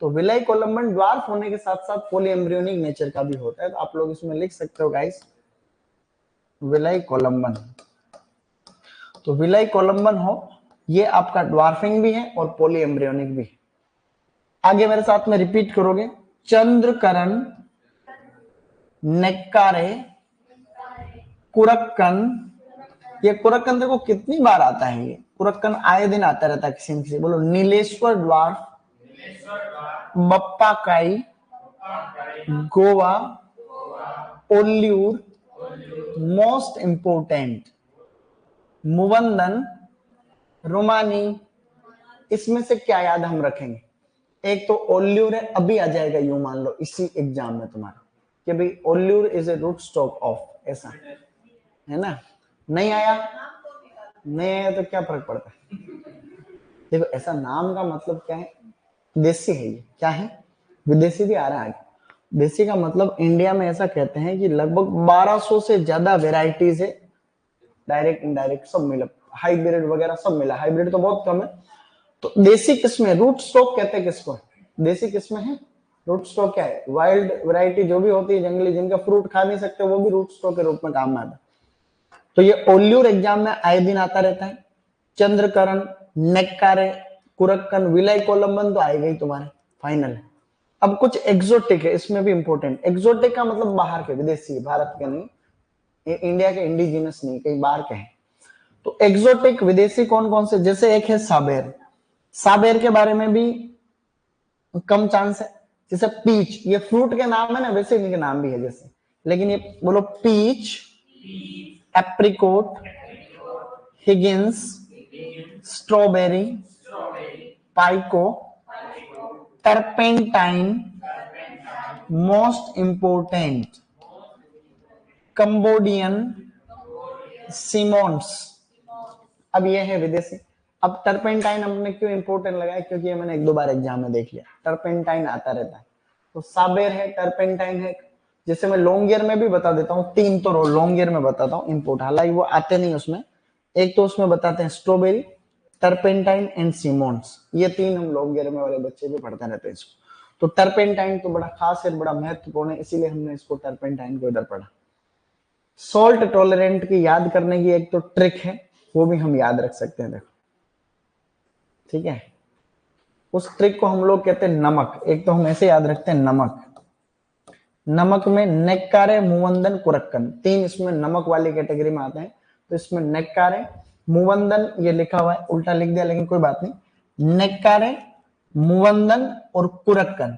तो विलय कोलम्बन ड्वार्फ होने के साथ साथ पॉली एम्ब्रियोनिक नेचर का भी होता है, तो आप लोग इसमें लिख सकते हो गाइस विलय कोलम्बन। तो विलय कोलम्बन हो, ये आपका ड्वार्फिंग भी है और पॉली एम्ब्रियोनिक भी है। आगे मेरे साथ में रिपीट करोगे, चंद्रकरण, नेक्कारे, कुरक्कन। ये कुरक्कन देखो कितनी बार आता है, ये कुरक्कन आए दिन आता रहता है किसी न किसी। बोलो नीलेश्वर ड्वार्फ, बप्पा काई, गोवा, ओल्यूर, मोस्ट इंपोर्टेंट मुवंदन, रोमानी। इसमें से क्या याद हम रखेंगे? एक तो ओल्यूर है, अभी आ जाएगा यूं मान लो इसी एग्जाम में तुम्हारा कि भाई Olour is a root stock of, ऐसा है ना। नहीं आया, नहीं आया तो क्या फर्क पड़ता है? देखो ऐसा नाम का मतलब क्या है, देसी है ये, क्या है, विदेशी भी आ रहा है। देसी का मतलब इंडिया में ऐसा कहते हैं कि लगभग 1200 से ज्यादा वेराइटीज है, डायरेक्ट इनडायरेक्ट सब मिला, हाइब्रिड वगैरह सब मिला, हाइब्रिड तो बहुत कम है। तो देसी किस्में, रूट स्टॉक कहते हैं किसको, देसी किस्में है। रूट स्टॉक क्या है, वाइल्ड वैरायटी जो भी होती है जंगली, जिनका फ्रूट खा नहीं सकते, वो भी रूट स्टॉक के रूप में काम में आता है। तो ये ओल्यूर एग्जाम में आए दिन आता रहता है। चंद्रकरण, नेक्कारे, कुरक्कन, विलय कोलंबन तो आएगा ही तुम्हारे फाइनल। अब कुछ एक्सोटिक है, इसमें भी इंपॉर्टेंट, एक्सोटिक का मतलब बाहर के, विदेशी, भारत के नहीं, इंडिया के इंडिजिनस नहीं, कहीं बाहर के हैं। तो एक्सोटिक विदेशी कौन कौन से, जैसे एक है साबेर, साबेर के बारे में भी कम चांस है। जैसे पीच, ये फ्रूट के नाम है ना, वैसे इनके नाम भी है जैसे, लेकिन ये बोलो peach, apricot, Higgins, strawberry, Pico, turpentine, most important Cambodiana, Simmonds. अब ये है विदेशी। अब टर्पेंटाइन हमने क्यों इंपोर्टेंट लगाया, क्योंकि ये मैंने एक दो बार एग्जाम में देख लिया, टर्पेंटाइन आता रहता है। तो साबेर है, टर्पेंटाइन है। जैसे मैं लॉन्ग ईयर में भी बता देता हूँ, तीन तो लॉन्ग ईयर में बताता हूँ इंपोर्ट, हालांकि वो आते नहीं उसमें। एक तो उसमें बताते हैं स्ट्रॉबेरी, टर्पेंटाइन एंड सिमोन्स, ये तीन हम लॉन्ग ईयर में वाले बच्चे भी पढ़ते रहते हैं इसको। तो टर्पेंटाइन तो बड़ा खास है, बड़ा महत्वपूर्ण है, इसीलिए हमने इसको टर्पेंटाइन को इधर पढ़ा। सॉल्ट टॉलरेंट की याद करने की एक तो ट्रिक है, वो भी हम याद रख सकते हैं, देखो ठीक है। उस ट्रिक को हम लोग कहते हैं नमक। एक तो हम ऐसे याद रखते हैं नमक, नमक में नेक्कारे, मुवंदन, कुरक्कन, तीन इसमें नमक वाली कैटेगरी में आते हैं। तो इसमें नेक्कारे, मुवंदन, ये लिखा हुआ है उल्टा लिख दिया लेकिन कोई बात नहीं, नेक्कारे, मुवंदन और कुरक्कन,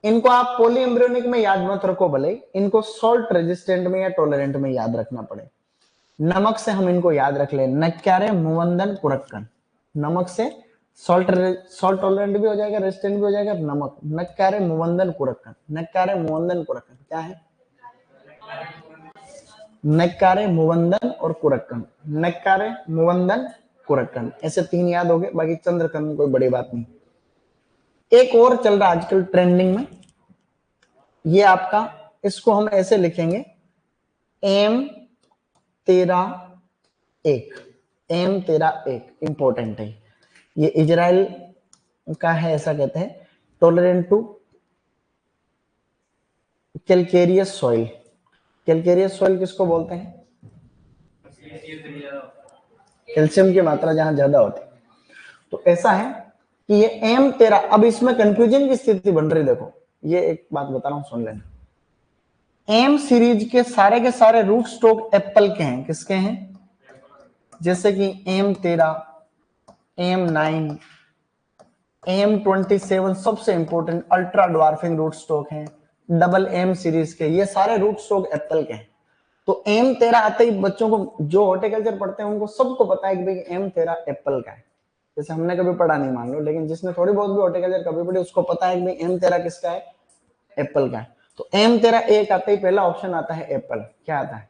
इनको आप पॉली एम्ब्रियोनिक में याद मत रखो, भले इनको सॉल्ट रेजिस्टेंट में या टॉलरेंट में याद रखना पड़े। नमक से हम इनको याद रख ले, नक्कारे, मुवंदन, कुरक्कन। नमक से सॉल्ट, सॉल्ट टॉलरेंट भी हो जाएगा, रेजिस्टेंट भी हो जाएगा। नमक, नक्कारे, मुवंदन, कुरक्कन, नक्कारे, मुवंदन, कुरक्कन, क्या है, नक्कारे, मुवंदन और कुरक्कन, नक्कारे, मुवंदन, कुरक्कन, ऐसे तीन याद हो गए, बाकी चंद्रकर्ण कोई बड़ी बात नहीं। एक और चल रहा आजकल ट्रेंडिंग में, ये आपका, इसको हम ऐसे लिखेंगे, एम 13 1, एम 13 1 इंपॉर्टेंट है। ये इजराइल का है, ऐसा कहते हैं, tolerant to calcareous soil. Calcareous soil किसको बोलते हैं, कैल्शियम की मात्रा जहां ज्यादा होती है। तो ऐसा है कि ये M13, अब इसमें कंफ्यूजन की स्थिति बन रही, देखो ये एक बात बता रहा हूं, सुन लेना। एम सीरीज के सारे रूट स्टॉक एप्पल के हैं, किसके हैं, जैसे कि M13, M9, M27 सबसे important ultra dwarfing rootstock है, डबल एम सीरीज के, ये सारे रूट स्टॉक एप्पल के हैं। तो M13 आते ही बच्चों को, जो हॉर्टिकल्चर पढ़ते हैं उनको सबको पता है कि भाई M13 एप्पल का है। जैसे हमने कभी पढ़ा नहीं मान लो, लेकिन जिसने थोड़ी बहुत भी हॉर्टिकल्चर कभी पढ़ी उसको पता है कि भाई M13 किसका है, एप्पल का है। तो M13 1 आते ही पहला ऑप्शन आता है एप्पल, क्या आता है।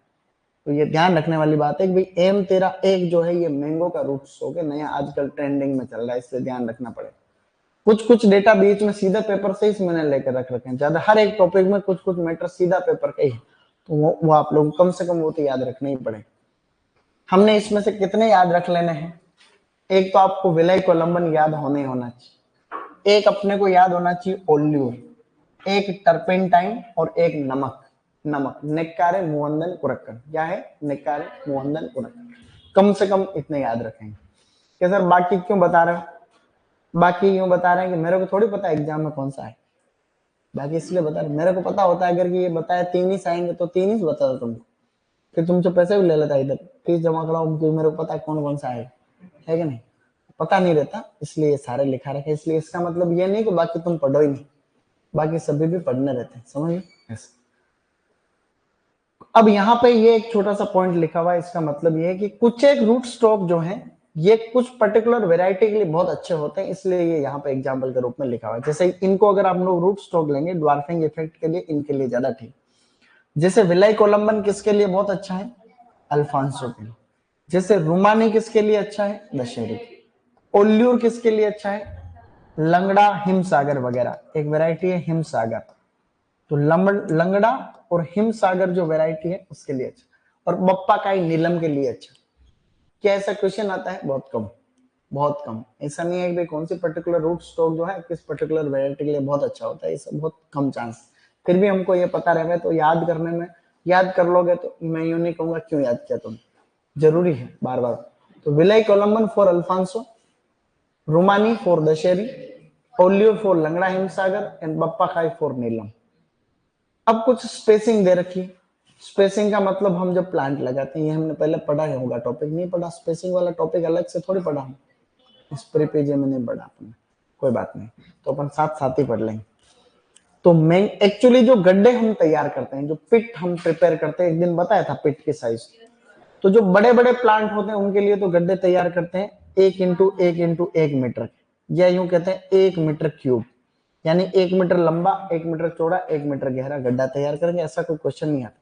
तो ये ध्यान रखने वाली बात है कि भाई M13 1 जो है ये मैंगो का रूट स्टॉक है, नया आजकल ट्रेंडिंग में चल रहा है, इससे ध्यान रखना पड़ेगा। कुछ कुछ डेटा बीच में सीधा पेपर से ही मैंने लेकर रख रखे हैं, ज्यादा हर एक टॉपिक में कुछ कुछ मैटर सीधा पेपर का ही है, तो वो आप लोग कम से कम वो तो याद रखने ही पड़े। हमने इसमें से कितने याद रख लेने हैं, एक तो आपको विलय कोलंबन याद होने होना चाहिए, एक अपने को याद होना चाहिए ओल्यूर, एक टर्पेंटाइन और एक नमक। नमक, नेक्कारे, मुवंदन, कुरक्कन, क्या है, नेक्कारे, मुवंदन, कुरक्कन, कम से कम इतने याद रखेंगे। क्या सर बाकी क्यों बता रहे हो, बाकी यूं बता रहे हैं कि मेरे को थोड़ी पता एग्जाम में कौन सा है, बाकी इसलिए बता रहे, मेरे को पता होता है अगर कि ये बताया तीन ही आएंगे तो तीन ही बता दो तुमको, फिर तुमसे पैसे भी ले लेता, इधर फीस जमा कराओ, मेरे को पता है कौन कौन सा आएगा, है कि नहीं, पता नहीं रहता, इसलिए ये सारे लिखा रखे। इसलिए इसका मतलब ये नहीं कि बाकी तुम पढ़ो ही नहीं, बाकी सभी भी पढ़ने रहते हैं, समझ ऐसे। अब यहाँ पे ये एक छोटा सा पॉइंट लिखा हुआ है, इसका मतलब ये है कि कुछ एक रूट स्टॉक जो है ये कुछ पर्टिकुलर वेराइटी के लिए बहुत अच्छे होते हैं, इसलिए ये यहाँ पे एग्जाम्पल के रूप में लिखा हुआ है। जैसे इनको अगर आप लोग रूट स्टॉक लेंगे ड्वार्फिंग इफेक्ट के लिए, इनके लिए ज्यादा ठीक। जैसे विलय कोलंबन किसके लिए बहुत अच्छा है, अल्फांसो के लिए। जैसे रुमानी किसके लिए अच्छा है, दशहरी। ओल्यूर किसके लिए अच्छा है? लंगड़ा, हिमसागर वगैरह, एक वैरायटी है हिमसागर। तो लंगड़ा और हिमसागर जो वैरायटी है उसके लिए अच्छा, और बप्पाकाई नीलम के लिए अच्छा। क्या ऐसा क्वेश्चन आता है? बहुत कम, बहुत कम। ऐसा नहीं है कि कौन सी पर्टिकुलर रूट स्टॉक जो है किस पर्टिकुलर वैरायटी के लिए बहुत अच्छा होता है, ये सब बहुत कम चांस। फिर भी हमको ये पता रहे तो याद करने में, याद कर लोगे तो मैं यूं नहीं कहूंगा क्यों याद किया तुम, जरूरी है बार बार। तो Vellai Kolamban for Alphonso, Romani for Dashehari, Olour for Langra Himsagar and Bappa खाई फॉर नीलम। अब कुछ स्पेसिंग दे रखी। स्पेसिंग का मतलब हम जब प्लांट लगाते हैं, ये हमने पहले पढ़ा होगा, टॉपिक नहीं पढ़ा, स्पेसिंग वाला टॉपिक अलग से थोड़ी पढ़ा हम, इस प्रीपेजे में नहीं पढ़ा अपने, कोई बात नहीं, तो अपन साथ साथ ही पढ़ लेंगे। तो मैं एक्चुअली जो गड्ढे हम तैयार करते हैं, जो पिट हम प्रिपेयर करते हैं, एक दिन बताया था पिट के साइज। तो जो बड़े बड़े प्लांट होते हैं उनके लिए तो गड्ढे तैयार करते हैं 1 x 1 x 1 मीटर, या यूं कहते हैं 1 मीटर क्यूब, यानी 1 मीटर लंबा, 1 मीटर चौड़ा, 1 मीटर गहरा गड्ढा तैयार करेंगे। ऐसा कोई क्वेश्चन नहीं आता।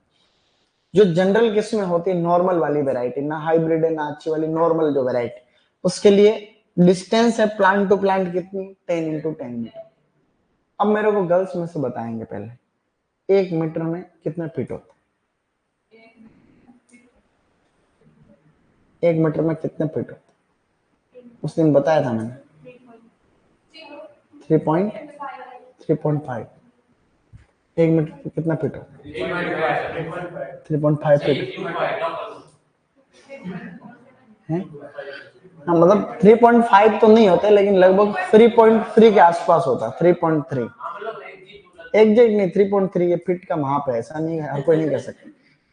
जो जनरल किस्में होती है, नॉर्मल वाली वेराइटी, ना हाइब्रिड है ना अच्छी वाली, नॉर्मल जो वेराइटी, उसके लिए डिस्टेंस है प्लांट टू प्लांट कितनी? 10 x 10 मीटर। अब मेरे को गर्ल्स में से बताएंगे पहले 1 मीटर में कितने फीट होते हैं? 1 मीटर में कितने फीट होते हैं? उस दिन बताया था मैंने 3.5। 1 मीटर में कितना फीट होता है? 3.5 फीट है। हाँ, मतलब 3.5 तो नहीं होते, लेकिन लगभग 3.3 के आसपास होता है। 3.3 एग्जैक्ट नहीं, 3.3 ये फीट का माप है, ऐसा नहीं है, हर कोई नहीं कह सकते।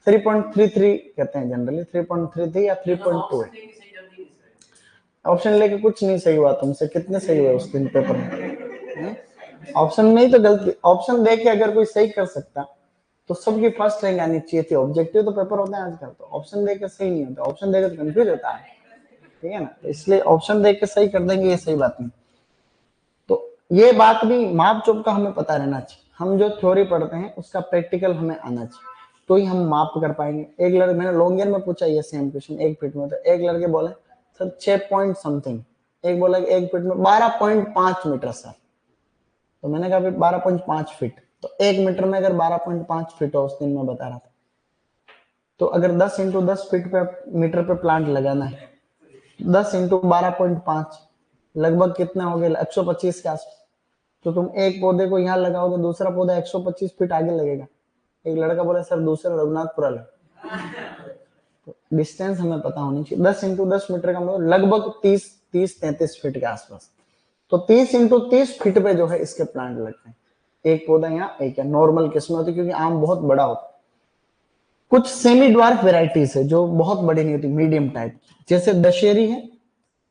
3.33 कहते हैं जनरली, 3.33 या 3.2 है। ऑप्शन लेके कुछ नहीं सही हुआ तुमसे, कितने सही हुए उस दिन पेपर में? ऑप्शन में ही तो गलती, ऑप्शन देख के अगर कोई सही कर सकता तो सबकी फर्स्ट रैंक आनी चाहिए थी। ऑब्जेक्टिव तो पेपर होते हैं आजकल, तो ऑप्शन देख के सही नहीं होता, ऑप्शन देख के तो कंफ्यूज होता है, ठीक है ना। तो इसलिए ऑप्शन देख के सही कर देंगे, ये सही बात नहीं। तो ये बात भी माप चुप का हमें पता रहना चाहिए। हम जो थ्योरी पढ़ते हैं उसका प्रैक्टिकल हमें आना चाहिए, तो ही हम माप कर पाएंगे। एक लड़के, मैंने लॉन्ग ईयर में पूछा ये सेम क्वेश्चन 1 फीट में, तो एक लड़के बोले सर 6 पॉइंट समथिंग, एक बोला 1 फीट में 12.5 मीटर सर। तो मैंने कहा 12.5 फीट, तो 1 मीटर में अगर 12.5 फीट हो, उस दिन मैं बता रहा था, तो अगर 10 इंटू 10 फीट पे मीटर पे प्लांट लगाना है, 10 इंटू 12.5 लगभग कितना हो गया? 125 के आसपास। तो तुम एक पौधे को यहाँ लगाओगे, दूसरा पौधा 125 फीट आगे लगेगा। एक लड़का बोला सर दूसरा रघुनाथपुरा लगा। तो डिस्टेंस हमें पता होनी चाहिए। 10 इंटू 10 मीटर का मतलब लगभग 30-33 फीट के आसपास। तो 30 इंटू 30 फीट पे जो है इसके प्लांट लगते हैं। एक पौधा यहाँ, एक नॉर्मल किस्म होती है, क्योंकि आम बहुत बड़ा होता है। कुछ सेमी ड्वार्फ वेराइटीज है जो बहुत बड़ी नहीं होती, मीडियम टाइप, जैसे दशहरी है,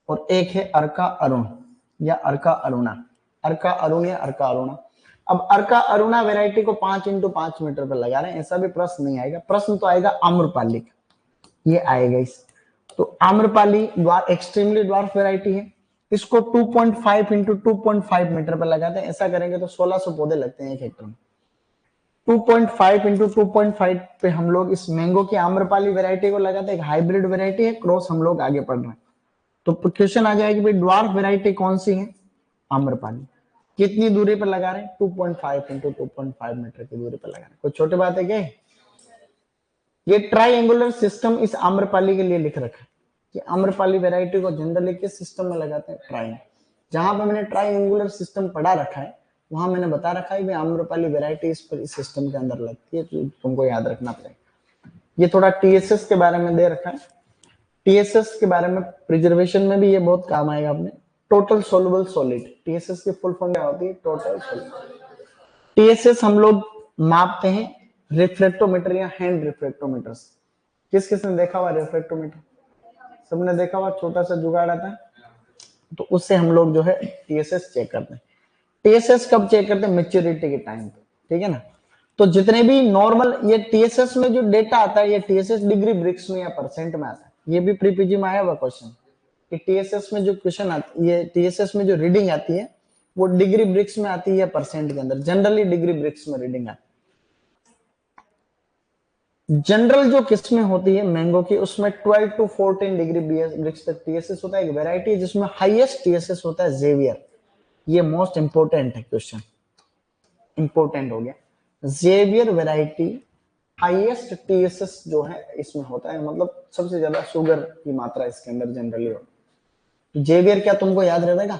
और एक है अर्का अरुण या अर्का अरुणा, अर्का अरुण या अर्का अरुणा। अब अर्का अरुणा वैरायटी को 5 इंटू 5 मीटर पर लगा रहे हैं, ऐसा भी प्रश्न नहीं आएगा। प्रश्न तो आएगा आम्रपाली का, ये आएगा इस। तो आम्रपाली एक्सट्रीमली ड्वार्फ वैरायटी है, इसको 2.5 इंटू 2.5 मीटर पर लगाते हैं। ऐसा करेंगे तो 1600 पौधे लगते हैं 1 हेक्टर में। 2.5 इंटू 2.5 पे हम लोग इस मैंगो की आम्रपाली वैरायटी को लगाते हैं। एक हाइब्रिड वैरायटी है, क्रॉस हम लोग आगे पढ़ रहे हैं। तो क्वेश्चन आ जाएगी भाई ड्वार्फ वैरायटी कौन सी है? आम्रपाली। कितनी दूरी पर लगा रहे हैं? 2.5 इंटू 2.5 मीटर की दूरी पर लगा रहे हैं। कोई छोटी बात है क्या? ये ट्राइंगुलर सिस्टम इस आम्रपाली के लिए लिख रखा है कि आम्रपाली वैरायटी को जनरली किस सिस्टम में लगाते हैं? ट्राइंग। जहां पे मैंने ट्राइंगुलर सिस्टम पढ़ा रखा है वहां मैंने बता रखा है कि आम्रपाली वैरायटी इस सिस्टम के अंदर लगती है, तो तुमको याद रखना पड़ेगा। ये थोड़ा टीएसएस के बारे में दे रखा है। टीएसएस के बारे में प्रिजर्वेशन में भी ये बहुत काम आएगा अपने। टोटल सोलुबल सॉलिड, टीएसएस की फुल फॉर्म क्या होती है? Total solid. टीएसएस हम लोग मापते हैं रिफ्लेक्टोमीटर या हैंड रिफ्लेक्टोमीटर से। किस किसने देखा हुआ रिफ्लेक्टोमीटर? सबने देखा हुआ, छोटा सा जुगाड़ आता है, तो उससे हम लोग जो है टीएसएस चेक करते हैं। टीएसएस कब चेक करते हैं? मैच्योरिटी के टाइम पे, ठीक है ना। तो जितने भी नॉर्मल ये टीएसएस में जो डेटा आता है, ये टीएसएस डिग्री ब्रिक्स में या परसेंट में आता है। ये भी प्री पीजी में आया हुआ क्वेश्चन कि टीएसएस में जो क्वेश्चन आती है, ये टीएसएस में जो रीडिंग आती है वो डिग्री ब्रिक्स में आती है या परसेंट के अंदर? जनरली डिग्री ब्रिक्स में रीडिंग आती है। जनरल जो किस्में होती है मैंगो की, उसमें 12 to 14 डिग्री ब्रिक्स तक टीएसएस होता है। एक वैरायटी जिसमें हाईएस्ट टीएसएस होता है जेवियर। ये मोस्ट इंपोर्टेंट है क्वेश्चन, इंपोर्टेंट हो गया। जेवियर वैरायटी हाईएस्ट टीएसएस जो है इसमें होता है, मतलब सबसे ज्यादा शुगर की मात्रा इसके अंदर जनरली होती है। जेवियर क्या तुमको याद रहेगा?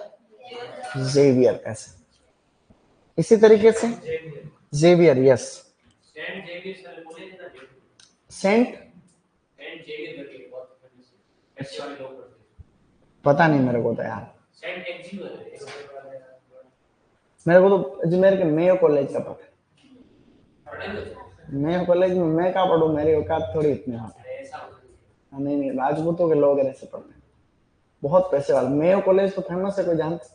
जेवियर ऐसे, इसी तरीके से जेवियर, यस। सेंट पता नहीं मेरे को तो यार, मेरे को तो अजमेर के मेयो कॉलेज का पता है। मेयो कॉलेज में मैं कहाँ पढ़ूं, मेरी औकात थोड़ी इतनी है। नहीं नहीं, राजपूतों के लोग ऐसे पढ़ते हैं, बहुत पैसे वाले। मेयो कॉलेज तो फेमस है, कोई जानता?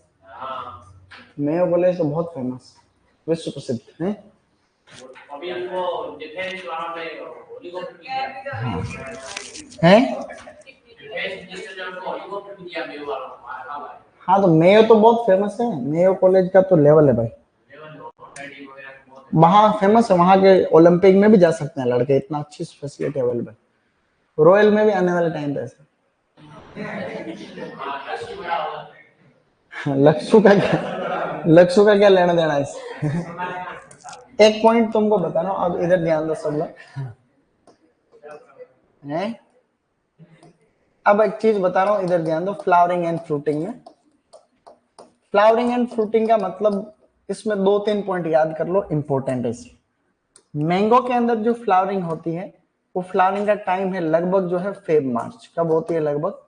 मेयो कॉलेज तो बहुत फेमस, विश्व प्रसिद्ध है। हैं? हाँ तो मेयो तो बहुत फेमस है, मेयो कॉलेज का तो लेवल है भाई, वहाँ फेमस है। वहाँ के ओलंपिक में भी जा सकते हैं लड़के, इतना अच्छी फैसिलिटी अवेलेबल। रॉयल में भी आने वाले टाइम पे ऐसे। लक्ष्य का क्या लेना देना है? एक पॉइंट तुमको बता रहा हूँ, अब इधर ध्यान दो सब लोग हैं। अब एक चीज बता रहा हूँ, इधर ध्यान दो। फ्लावरिंग एंड फ्रूटिंग में, फ्लावरिंग एंड फ्रूटिंग का मतलब, इसमें 2-3 पॉइंट याद कर लो, इंपॉर्टेंट है। मैंगो के अंदर जो फ्लावरिंग होती है, वो फ्लावरिंग का टाइम है लगभग जो है फेब मार्च। कब होती है? लगभग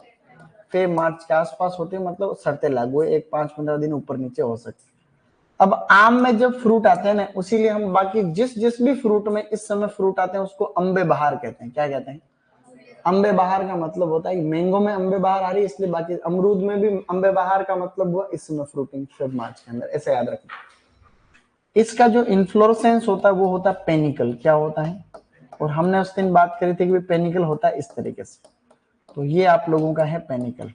फेब मार्च के आसपास होती है, मतलब शर्तें लागू है, एक 5-15 दिन ऊपर नीचे हो सकती है। अब आम में जब फ्रूट आते हैं ना, उसीलिए हम बाकी जिस जिस भी फ्रूट में इस समय फ्रूट आते हैं उसको अम्बे बहार कहते हैं। क्या कहते हैं? अम्बे बहार का मतलब होता है मैंगो में अम्बे बहार आ रही है, इसलिए बाकी अमरूद में भी अम्बे बहार का मतलब हुआ इस समय फ्रूटिंग फेब मार्च के अंदर, ऐसे याद रखना। इसका जो इन्फ्लोरेसेंस होता है वो होता है पेनिकल। क्या होता है? और हमने उस दिन बात करी थी कि पेनिकल होता है इस तरीके से, तो ये आप लोगों का है पेनिकल।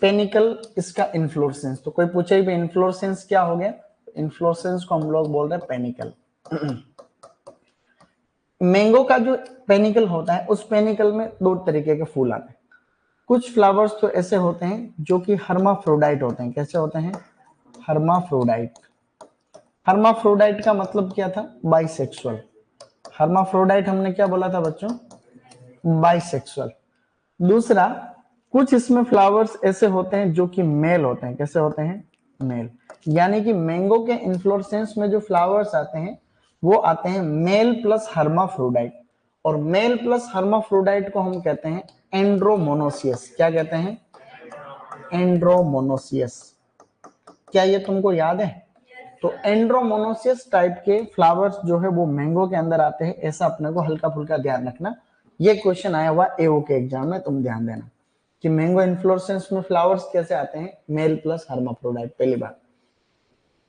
पेनिकल इसका इन्फ्लोरेसेंस, तो कोई पूछे भी इन्फ्लोरेसेंस क्या हो गया, इन्फ्लोरेसेंस को हम लोग बोल रहे हैं पेनिकल। मैंगो का जो पेनिकल होता है, उस पेनिकल में 2 तरीके के फूल आते हैं। कुछ फ्लावर्स तो ऐसे होते हैं जो कि हर्माफ्रोडाइट होते हैं। कैसे होते हैं? हर्माफ्रोडाइट। हर्माफ्रोडाइट का मतलब क्या था? बाइसेक्सुअल। हर्माफ्रोडाइट हमने क्या बोला था बच्चों? बाइसेक्सुअल। दूसरा, कुछ इसमें फ्लावर्स ऐसे होते हैं जो कि मेल होते हैं। कैसे होते हैं? मेल। यानी कि मैंगो के इन्फ्लोरेसेंस में जो फ्लावर्स आते हैं वो आते हैं मेल प्लस हर्माफ्रोडाइट, और मेल प्लस हर्माफ्रोडाइट को हम कहते हैं एंड्रोमोनोसियस। क्या कहते हैं? एंड्रोमोनोसियस। क्या ये तुमको याद है? तो एंड्रोमोनोसियस टाइप के फ्लावर्स जो है वो मैंगो के अंदर आते हैं, ऐसा अपने को हल्का फुल्का ध्यान रखना। ये क्वेश्चन आया हुआ एओ के एग्जाम में, तुम ध्यान देना कि मैंगो इन्फ्लोरेसेंस में फ्लावर्स कैसे आते हैं, मेल प्लस हर्माफ्रोडाइट, पहली बात।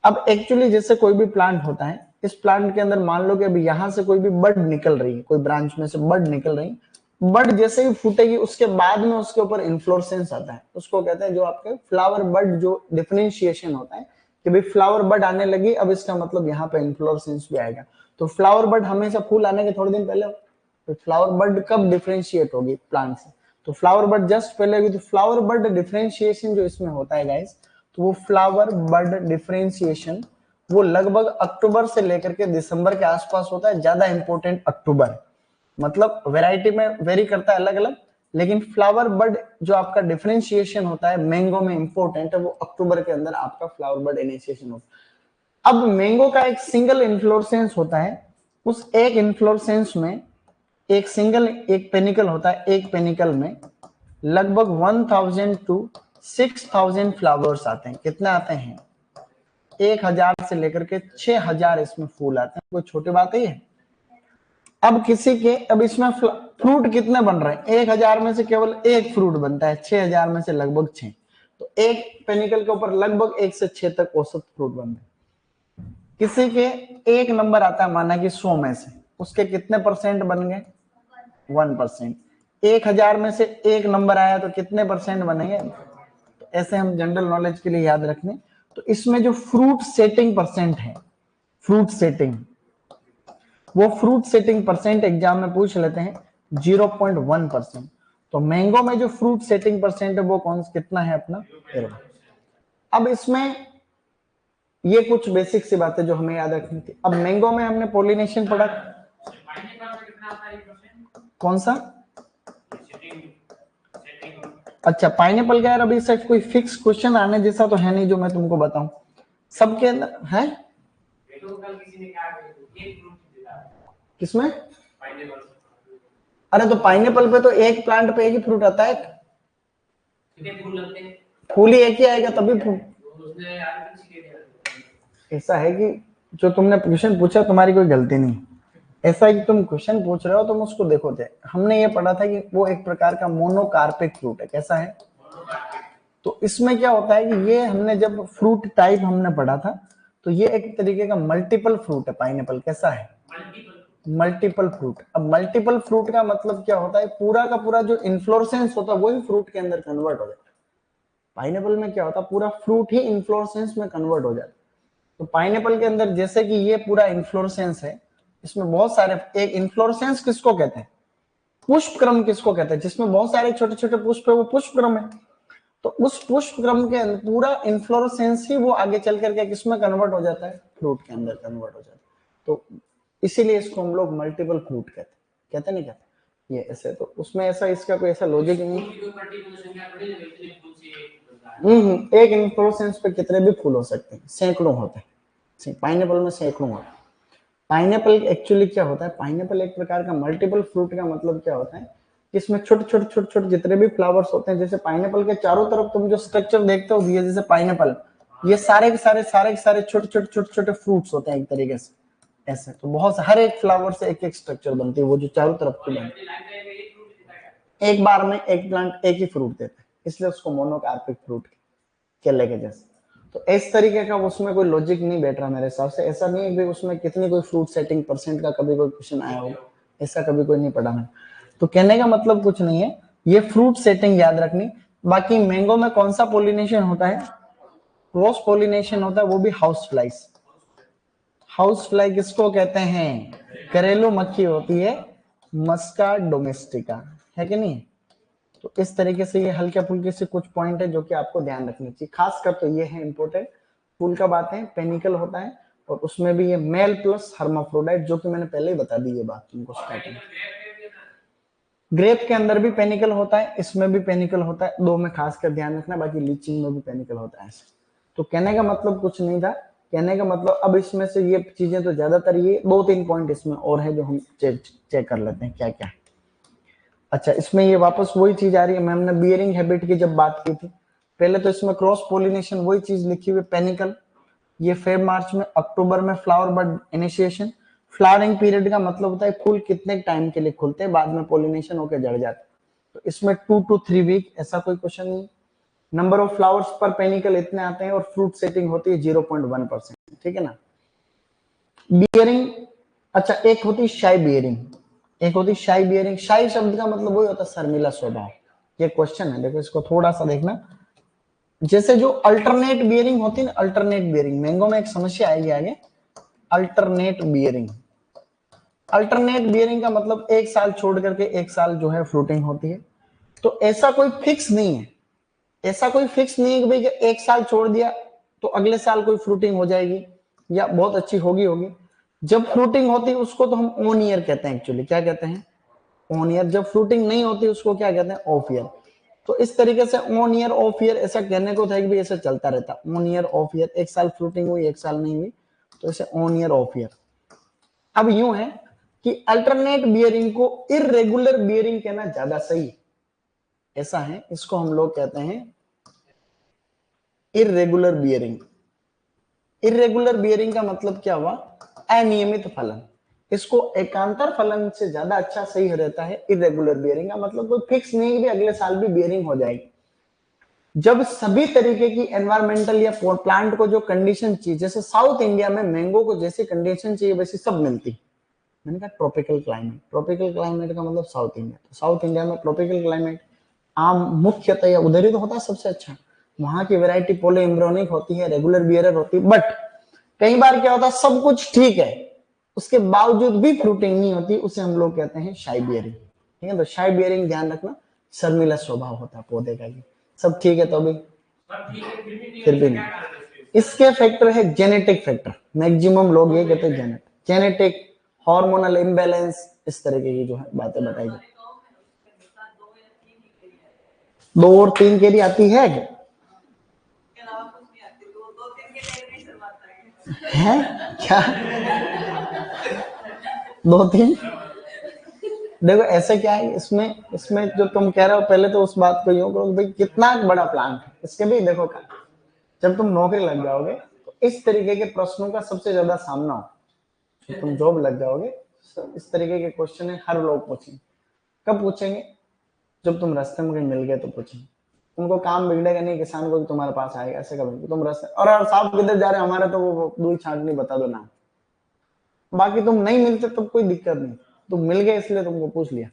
अब एक्चुअली जैसे कोई भी प्लांट होता है, इस प्लांट के अंदर मान लो कि अभी यहां से कोई भी बड निकल रही है, कोई ब्रांच में से बड निकल रही, बड जैसे ही फूटेगी उसके बाद में उसके ऊपर इन्फ्लोरेसेंस आता है, उसको कहते हैं जो आपके फ्लावर बड जो डिफरेंशिएशन होता है कि भाई फ्लावर बड आने लगी, अब इसका मतलब यहाँ पे इन्फ्लोरेसेंस भी आएगा। तो फ्लावर बड हमेशा फूल आने के थोड़े दिन पहले, तो फ्लावर बड कब डिफरेंशिएट होगी प्लांट से? तो फ्लावर बड जस्ट पहले होगी। तो फ्लावर बड डिफरेंशिएशन जो इसमें होता है गाइस, तो वो फ्लावर बड डिफरेंशिएशन वो लगभग अक्टूबर से लेकर के दिसंबर के आसपास होता है। ज्यादा इंपॉर्टेंट अक्टूबर, मतलब वैरायटी में वेरी करता है अलग अलग, लेकिन फ्लावर बड जो आपका डिफरेंशिएशन होता है मैंगो में इंपॉर्टेंट है, वो अक्टूबर के अंदर आपका फ्लावर बड इनिशिएशन होता है। अब मैंगो का एक सिंगल इन्फ्लोरेसेंस होता है, उस एक इन्फ्लोरेसेंस में एक सिंगल एक पेनिकल होता है, एक पेनिकल में लगभग 1000 to 6000 फ्लावर्स आते हैं। कितने आते हैं? 1000 से लेकर के 6000 इसमें फूल आते हैं। कोई छोटी बात है ये? अब किसी के, अब इसमें फ्रूट कितने बन रहे हैं? 1000 में से केवल एक फ्रूट बनता है, 6000 में से लगभग 6, तो एक पेनिकल के ऊपर लगभग 1 से 6 तक औसत फ्रूट बनते हैं। किसी के एक नंबर आता है, माना कि 100 में से, उसके कितने परसेंट बन गए? 1%। 1000 में से एक नंबर आया तो कितने परसेंट बनेंगे? तो ऐसे हम जनरल नॉलेज के लिए याद रखने। तो इसमें जो फ्रूट सेटिंग परसेंट है, फ्रूट सेटिंग, वो फ्रूट सेटिंग परसेंट एग्जाम में पूछ लेते हैं 0.1%। तो मैंगो में जो फ्रूट सेटिंग परसेंट है वो कौन कितना है अपना 13। अब इसमें ये कुछ बेसिक सी बातें जो हमें याद रखनी थी। अब मैंगो में हमने पोलिनेशन पढ़ा, कौन सा? अच्छा पाइनएप्पल का यार अभी से कोई फिक्स क्वेश्चन आने जैसा तो है नहीं जो मैं तुमको बताऊं, सबके अंदर है। किसमें? अरे तो पाइनएप्पल पे तो एक प्लांट पे एक ही फ्रूट आता है, फूल ही एक ही आएगा तभी फूल। ऐसा है कि जो तुमने क्वेश्चन पूछा तुम्हारी कोई गलती नहीं, ऐसा है कि तुम क्वेश्चन पूछ रहे हो तुम उसको देखो थे। हमने ये पढ़ा था कि वो एक प्रकार का मोनोकार्पिक फ्रूट है। कैसा है? तो इसमें क्या होता है कि ये हमने जब फ्रूट टाइप हमने पढ़ा था तो ये एक तरीके का मल्टीपल फ्रूट है पाइनएप्पल। कैसा है? Multiple fruit. अब मल्टीपल फ्रूट का मतलब क्या होता है, पूरा का पूरा जो इन्फ्लोरेसेंस होता है वही फ्रूट के अंदर कन्वर्ट हो जाता है। पाइनएप्पल में क्या होता है, पूरा फ्रूट ही इन्फ्लोरेसेंस में कन्वर्ट हो जाता है। तो पाइनएप्पल के अंदर जैसे कि ये पूरा इन्फ्लोरेसेंस है, इसमें बहुत सारे, एक इन्फ्लोरेसेंस किसको कहते हैं? पुष्पक्रम किसको कहते हैं? जिसमें बहुत सारे छोटे छोटे पुष्प है वो पुष्पक्रम है। तो उस पुष्पक्रम के अंदर पूरा इन्फ्लोरेसेंस ही वो आगे चल करके किसमें कन्वर्ट हो जाता है? फ्रूट के अंदर कन्वर्ट हो जाता है। तो इसीलिए इसको हम लोग मल्टीपल फ्रूट कहते नहीं कहते ये ऐसे। तो उसमें ऐसा इसका कोई ऐसा लॉजिक नहीं। एक इन्फ्लोरेसेंस पे कितने भी फूल हो सकते हैं, सैकड़ों होते हैं। पाइनएप्पल में सैकड़ों होते हैं। पाइनएप्पल एक्चुअली क्या होता है, पाइनएप्पल एक प्रकार का मल्टीपल फ्रूट का मतलब क्या होता है, इसमें छोटे छोटे छोटे छोटे जितने भी फ्लावर्स होते हैं, जैसे पाइनएप्पल के चारों तरफ तुम जो स्ट्रक्चर देखते हो ये जैसे पाइनएप्पल, ये सारे के सारे छोटे छोटे छोटे छोटे फ्रूट्स होते हैं एक तरीके से ऐसे। तो बहुत हर एक फ्लावर से एक एक स्ट्रक्चर बनती है, वो जो चारों तरफ की बनती है। एक बार में एक प्लांट एक ही फ्रूट देता है, इसलिए उसको मोनोकार्पिक फ्रूट केले के जैसे। तो इस तरीके का उसमें कोई लॉजिक नहीं बैठ रहा मेरे हिसाब से। ऐसा नहीं है कि उसमें कितनी कोई फ्रूट सेटिंग परसेंट का कभी कोई क्वेश्चन आया हो, ऐसा कभी कोई नहीं पढ़ा मैंने। तो कहने का मतलब कुछ नहीं है, ये फ्रूट सेटिंग याद रखनी। बाकी मैंगो में कौन सा पोलिनेशन होता है? क्रॉस पोलिनेशन होता है, वो भी हाउस फ्लाइज। हाउस फ्लाई किसको कहते हैं? घरेलू मक्खी होती है, मस्का डोमेस्टिका, है कि नहीं? तो इस तरीके से ये हल्के फुल्के से कुछ पॉइंट है जो कि आपको ध्यान रखनी चाहिए। खासकर तो ये है इंपॉर्टेंट, फूल का बात है, पेनिकल होता है और उसमें भी ये मेल प्लस हर्माफ्रोडाइट, जो कि मैंने पहले ही बता दी ये बात तुमको स्टार्टिंग। ग्रेप के अंदर भी पेनिकल होता है, इसमें भी पेनिकल होता है, दो में खासकर ध्यान रखना। बाकी लीचिंग में भी पेनिकल होता है। तो कहने का मतलब कुछ नहीं था, कहने का मतलब अब इसमें से ये चीजें तो ज्यादातर ये 2-3 पॉइंट इसमें और है जो हम चेक कर लेते हैं क्या क्या है। अच्छा इसमें ये वापस वही चीज आ रही है, मैम ने बियरिंग हैबिट की जब बात की थी पहले, तो इसमें क्रॉस पोलिनेशन वही चीज लिखी हुई पेनिकल। ये फेब मार्च में, अक्टूबर में flower bud initiation. Flowering period का मतलब होता है फूल कितने टाइम के लिए खुलते हैं, बाद में पोलिनेशन होकर जड़ जाते हैं। तो इसमें 2 to 3 वीक, ऐसा कोई क्वेश्चन नहीं। नंबर ऑफ फ्लावर्स पर पेनिकल इतने आते हैं और फ्रूट सेटिंग होती है 0.1%, ठीक है ना। बियरिंग, अच्छा एक होती शाई बियरिंग, एक होती शाई बियरिंग। शाई शब्द का मतलब वही होता है शर्मिला स्वभाव। ये क्वेश्चन है, देखो इसको थोड़ा सा देखना। जैसे जो अल्टरनेट बियरिंग होती है ना, अल्टरनेट बियरिंग, मैंगो में एक समस्या आएगी आगे, अल्टरनेट बियरिंग। अल्टरनेट बियरिंग का मतलब एक साल छोड़ करके एक साल जो है फ्रूटिंग होती है। तो ऐसा कोई फिक्स नहीं है, ऐसा कोई फिक्स नहीं है कि भाई एक साल छोड़ दिया तो अगले साल कोई फ्रूटिंग हो जाएगी या बहुत अच्छी होगी। जब फ्रूटिंग होती है उसको तो हम ऑन ईयर कहते हैं। एक्चुअली क्या कहते हैं? On year. जब फ्रूटिंग नहीं होती उसको क्या कहते हैं? Of year. तो इस तरीके से ऑन ईयर ऑफ ईयर ऐसा कहने को था कि भाई ऐसा चलता रहता, ऑन ईयर ऑफ ईयर, एक साल फ्रूटिंग हुई एक साल नहीं हुई, तो ऐसे ऑन ईयर ऑफ ईयर। अब यूं है कि अल्टरनेट बियरिंग को इरेगुलर बियरिंग कहना ज्यादा सही, ऐसा है। इसको हम लोग कहते हैं इरेगुलर बियरिंग। इरेगुलर बियरिंग का मतलब क्या हुआ? अनियमित फलन। इसको एकांतर फलन से ज्यादा अच्छा सही रहता है इरेगुलर बियरिंग का मतलब कोई फिक्स नहीं है कि अगले साल भी बियरिंग हो जाएगी। जब सभी तरीके की एनवायरमेंटल या प्लांट को जो कंडीशन चाहिए, जैसे साउथ इंडिया में मैंगो को जैसी कंडीशन चाहिए वैसी सब मिलती। मैंने कहा ट्रॉपिकल क्लाइमेट, ट्रॉपिकल क्लाइमेट का मतलब साउथ इंडिया। तो साउथ इंडिया में ट्रॉपिकल क्लाइमेट आम मुख्यतः या उधर ही तो होता है सबसे अच्छा। वहां की वैरायटी पोलो एम्ब्रोनिक होती है, रेगुलर बियरर होती है। बट कई बार क्या होता है, सब कुछ ठीक है उसके बावजूद भी फ्रूटिंग नहीं होती, उसे हम लोग कहते हैं शाई बियरिंग। ठीक है, तो शाई बियरिंग ध्यान रखना, शर्मिला स्वभाव होता है पौधे का। ये सब ठीक है, तो अभी फिर भी नहीं। इसके फैक्टर है जेनेटिक फैक्टर, मैक्सिमम लोग ये कहते हैं जेनेटिक, हार्मोनल इम्बैलेंस, इस तरीके की जो है बातें बताई जाती। 2 और 3 केरी आती है है क्या? 2-3 देखो ऐसे क्या है इसमें, इसमें जो तुम कह रहे हो पहले तो उस बात को यूं करो भाई कितना बड़ा प्लांट है, इसके भी देखो का जब तुम नौकरी लग जाओगे तो इस तरीके के प्रश्नों का सबसे ज्यादा सामना हो, तो तुम जॉब लग जाओगे इस तरीके के क्वेश्चन है हर लोग पूछेंगे। कब पूछेंगे? जब तुम रास्ते में कहीं मिल गए तो पूछेंगे। उनको काम बिगड़ेगा नहीं, किसान को तुम्हारे पास आएगा, ऐसे कभी तुम रास्ते और साहब किधर जा रहे हैं हमारे, तो वो दूध छांट नहीं बता दो ना, बाकी तुम नहीं मिलते तब कोई दिक्कत नहीं, तुम मिल गए इसलिए तुमको पूछ लिया।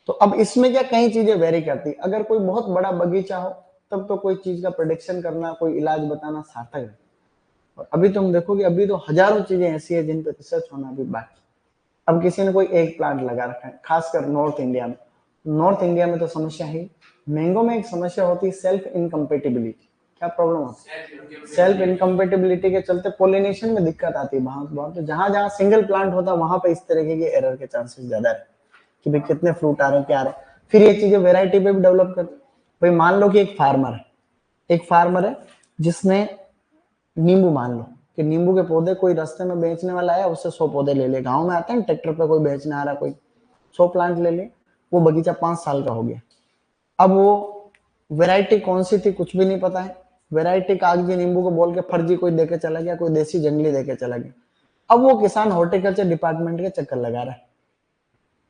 तो अब इसमें क्या कई चीजें वेरी करती, अगर कोई बहुत बड़ा बगीचा हो तब तो कोई चीज का प्रोडिक्शन करना, कोई इलाज बताना सार्थक है। और अभी तुम देखोगे अभी तो हजारों चीजें ऐसी है जिन पे रिसर्च होना अभी बाकी। अब किसी ने कोई एक प्लांट लगा रखा है, खासकर नॉर्थ इंडिया में, नॉर्थ इंडिया में तो समस्या है, मैंगो में एक समस्या होती है सेल्फ इनकम्पेटिबिलिटी। क्या प्रॉब्लम होती है? सेल्फ इनकम्पेटिबिलिटी के चलते पोलिनेशन में दिक्कत आती है बहुत। तो जहां जहां सिंगल प्लांट होता है वहां पे इस तरीके के एरर के चांसेस ज्यादा है कि भाई कितने फ्रूट आ रहे हैं, क्या आ रहे हैं। फिर ये चीजें वेराइटी पे भी डेवलप करती। भाई मान लो कि एक फार्मर है जिसने नींबू, मान लो कि नींबू के पौधे कोई रास्ते में बेचने वाला आया, उससे 100 पौधे ले ले। गांव में आते हैं ट्रैक्टर पे कोई बेचने आ रहा, कोई 100 प्लांट ले ले। वो बगीचा 5 साल का हो गया। अब वो वैरायटी कौन सी थी कुछ भी नहीं पता है, वैरायटी कागजी नींबू को बोल के फर्जी कोई देके चला गया, कोई देसी जंगली देके चला गया। अब वो किसान हॉर्टिकल्चर डिपार्टमेंट के चक्कर लगा रहा है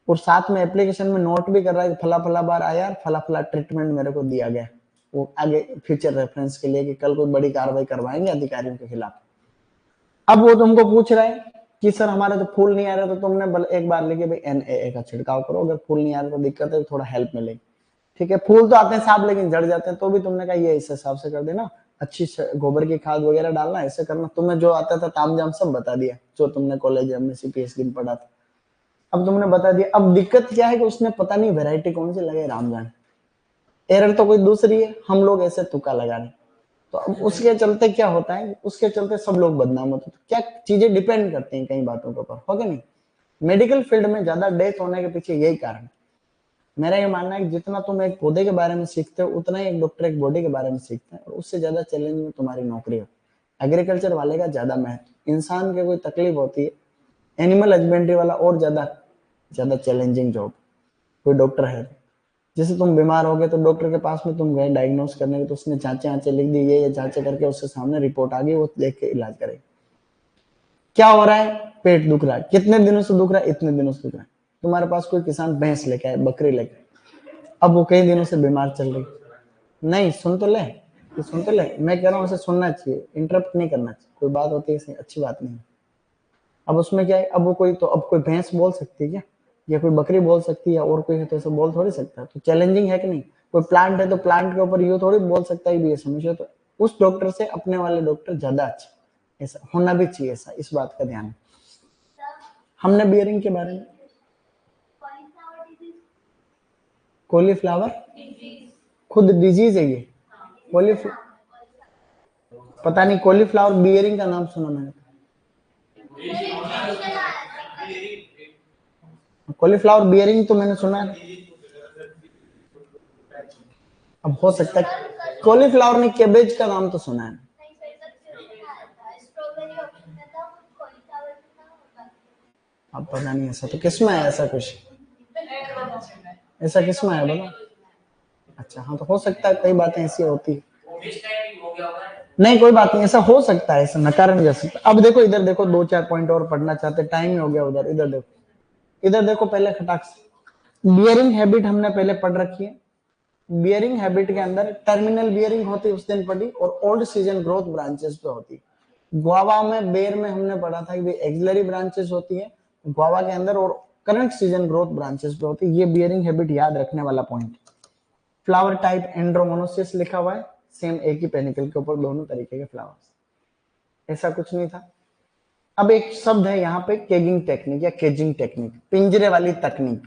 और साथ में एप्लीकेशन में नोट भी कर रहा है कि फला फला बार आया, फला फला ट्रीटमेंट मेरे को दिया गया। वो आगे फ्यूचर रेफरेंस के लिए कि कल कोई बड़ी कार्रवाई करवाएंगे अधिकारियों के खिलाफ। अब वो तुमको पूछ रहा है कि सर हमारे तो फूल नहीं आ रहा, तो तुमने एक बार लिखे भाई NAA का छिड़काव करो, अगर फूल नहीं आ रहा तो दिक्कत है तो थोड़ा हेल्प मिलेगी। ठीक है, फूल तो आते हैं साहब लेकिन जड़ जाते हैं, तो भी तुमने कहा ये इस हिसाब से कर देना, अच्छी गोबर की खाद वगैरह डालना, ऐसे करना। तुम्हें जो आता था तामझाम सब बता दिया, जो तुमने कॉलेज में PhD में पढ़ा था। अब तुमने बता दिया। अब दिक्कत क्या है कि उसने पता नहीं वैरायटी कौन सी लगे, राम जाने, एरर तो कोई दूसरी है, हम लोग ऐसे तुक्का लगा रहे। तो अब उसके चलते क्या होता है, उसके चलते सब लोग बदनाम होते हैं। क्या चीजें डिपेंड करती हैं कई बातों के ऊपर, हो गया नहीं। मेडिकल फील्ड में ज्यादा डेथ होने के पीछे यही कारण। मेरा ये मानना है कि जितना तुम एक पौधे के बारे में सीखते हो उतना ही एक डॉक्टर एक बॉडी के बारे में सीखते हैं, और उससे ज्यादा चैलेंज में तुम्हारी नौकरी हो। एग्रीकल्चर वाले का ज्यादा महत्व, इंसान के कोई तकलीफ होती है, एनिमल हस्बेंड्री वाला और ज्यादा ज्यादा चैलेंजिंग जॉब। कोई डॉक्टर है, जैसे तुम बीमार हो गए तो डॉक्टर के पास में तुम गए डायग्नोस करने के, तो उसने जांचें आंचें लिख दी, ये जांचें करके उसके सामने रिपोर्ट आ गई, वो देख के इलाज करेगा। क्या हो रहा है? पेट दुख रहा है, कितने दिनों से दुख रहा है? इतने दिनों से दुख रहा है। तुम्हारे पास कोई किसान भैंस लेके आए, बकरी लेके, अब वो कई दिनों से बीमार चल रही, नहीं सुन तो ले, ये सुन तो ले, मैं कह रहा हूँ उसे सुनना चाहिए, इंटरप्ट नहीं करना चाहिए, कोई बात होती है अच्छी बात नहीं। अब उसमें क्या है, अब वो कोई तो अब कोई भैंस बोल सकती है क्या, या कोई बकरी बोल सकती है, या और कोई है तो ऐसे बोल थोड़ी सकता है। तो चैलेंजिंग है कि नहीं। कोई प्लांट है तो प्लांट के ऊपर यूं थोड़ी बोल सकता है भी ये समस्या, तो उस डॉक्टर से अपने वाले डॉक्टर ज्यादा अच्छा, ऐसा होना भी चाहिए, ऐसा इस बात का ध्यान। हमने बियरिंग के बारे में, कॉलीफ्लावर खुद डिजीज है ये, पता नहीं, कॉलीफ्लावर बियरिंग का नाम सुना मैंने। कॉलीफ्लावर बियरिंग तो मैंने सुना है। अब हो सकता है कॉलीफ्लावर ने कैबेज का नाम तो सुना है। अब पता नहीं, ऐसा तो किसमें है, ऐसा कुछ ऐसा किसमें है बोला। अच्छा हाँ, तो हो सकता है, कई बातें ऐसी होती है। नहीं कोई बात नहीं, ऐसा हो सकता है, ऐसा नकारा नहीं जा सकता। अब देखो इधर देखो, 2-4 पॉइंट और पढ़ना चाहते, टाइम ही हो गया उधर। इधर देखो, इधर देखो पहले खटाक से बियरिंग हैबिट हमने पहले पढ़ रखी है। बियरिंग हैबिट के अंदर टर्मिनल बियरिंग होती है, उस दिन पढ़ी, और ओल्ड सीजन ग्रोथ ब्रांचेस पे होती है। गुआवा में, बेर में हमने पढ़ा था कि एक्सिलरी ब्रांचेस होती है गुआवा के अंदर, और करंट सीजन ग्रोथ ब्रांचेस पे होती है। ये बियरिंग हैबिट याद रखने वाला पॉइंट। फ्लावर टाइप एंड्रोमोनोसिस लिखा हुआ है, सेम एक ही पेनिकल के ऊपर दोनों तरीके के फ्लावर्स, ऐसा कुछ नहीं था। अब एक शब्द है यहाँ पे केगिंग टेक्निक या केजिंग टेक्निक, पिंजरे वाली तकनीक।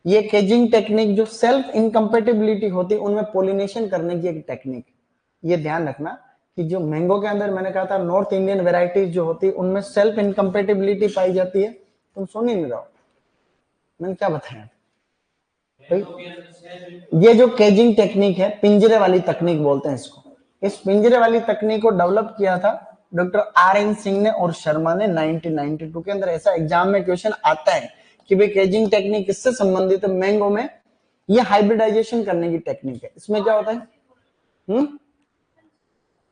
ये केजिंग टेक्निक जो सेल्फ इनकम्पेटिबिलिटी होती है उनमें पोलिनेशन करने की एक टेक्निक। ये ध्यान रखना कि जो मैंगो के अंदर मैंने कहा था नॉर्थ इंडियन वेराइटीज जो होती है उनमें सेल्फ इनकम्पेटिबिलिटी पाई जाती है। तुम सुन ही नहीं रहो, मैंने क्या बताया भाई। ये जो केजिंग टेक्निक है, पिंजरे वाली तकनीक बोलते हैं इसको। इस पिंजरे वाली तकनीक को डेवलप किया था डॉक्टर आर एन सिंह ने और शर्मा ने 1992 के अंदर। ऐसा एग्जाम में क्वेश्चन आता है कि भाई केजिंग टेक्निक किससे संबंधित है, मैंगो में ये हाइब्रिडाइजेशन करने की टेक्निक है। इसमें क्या होता है?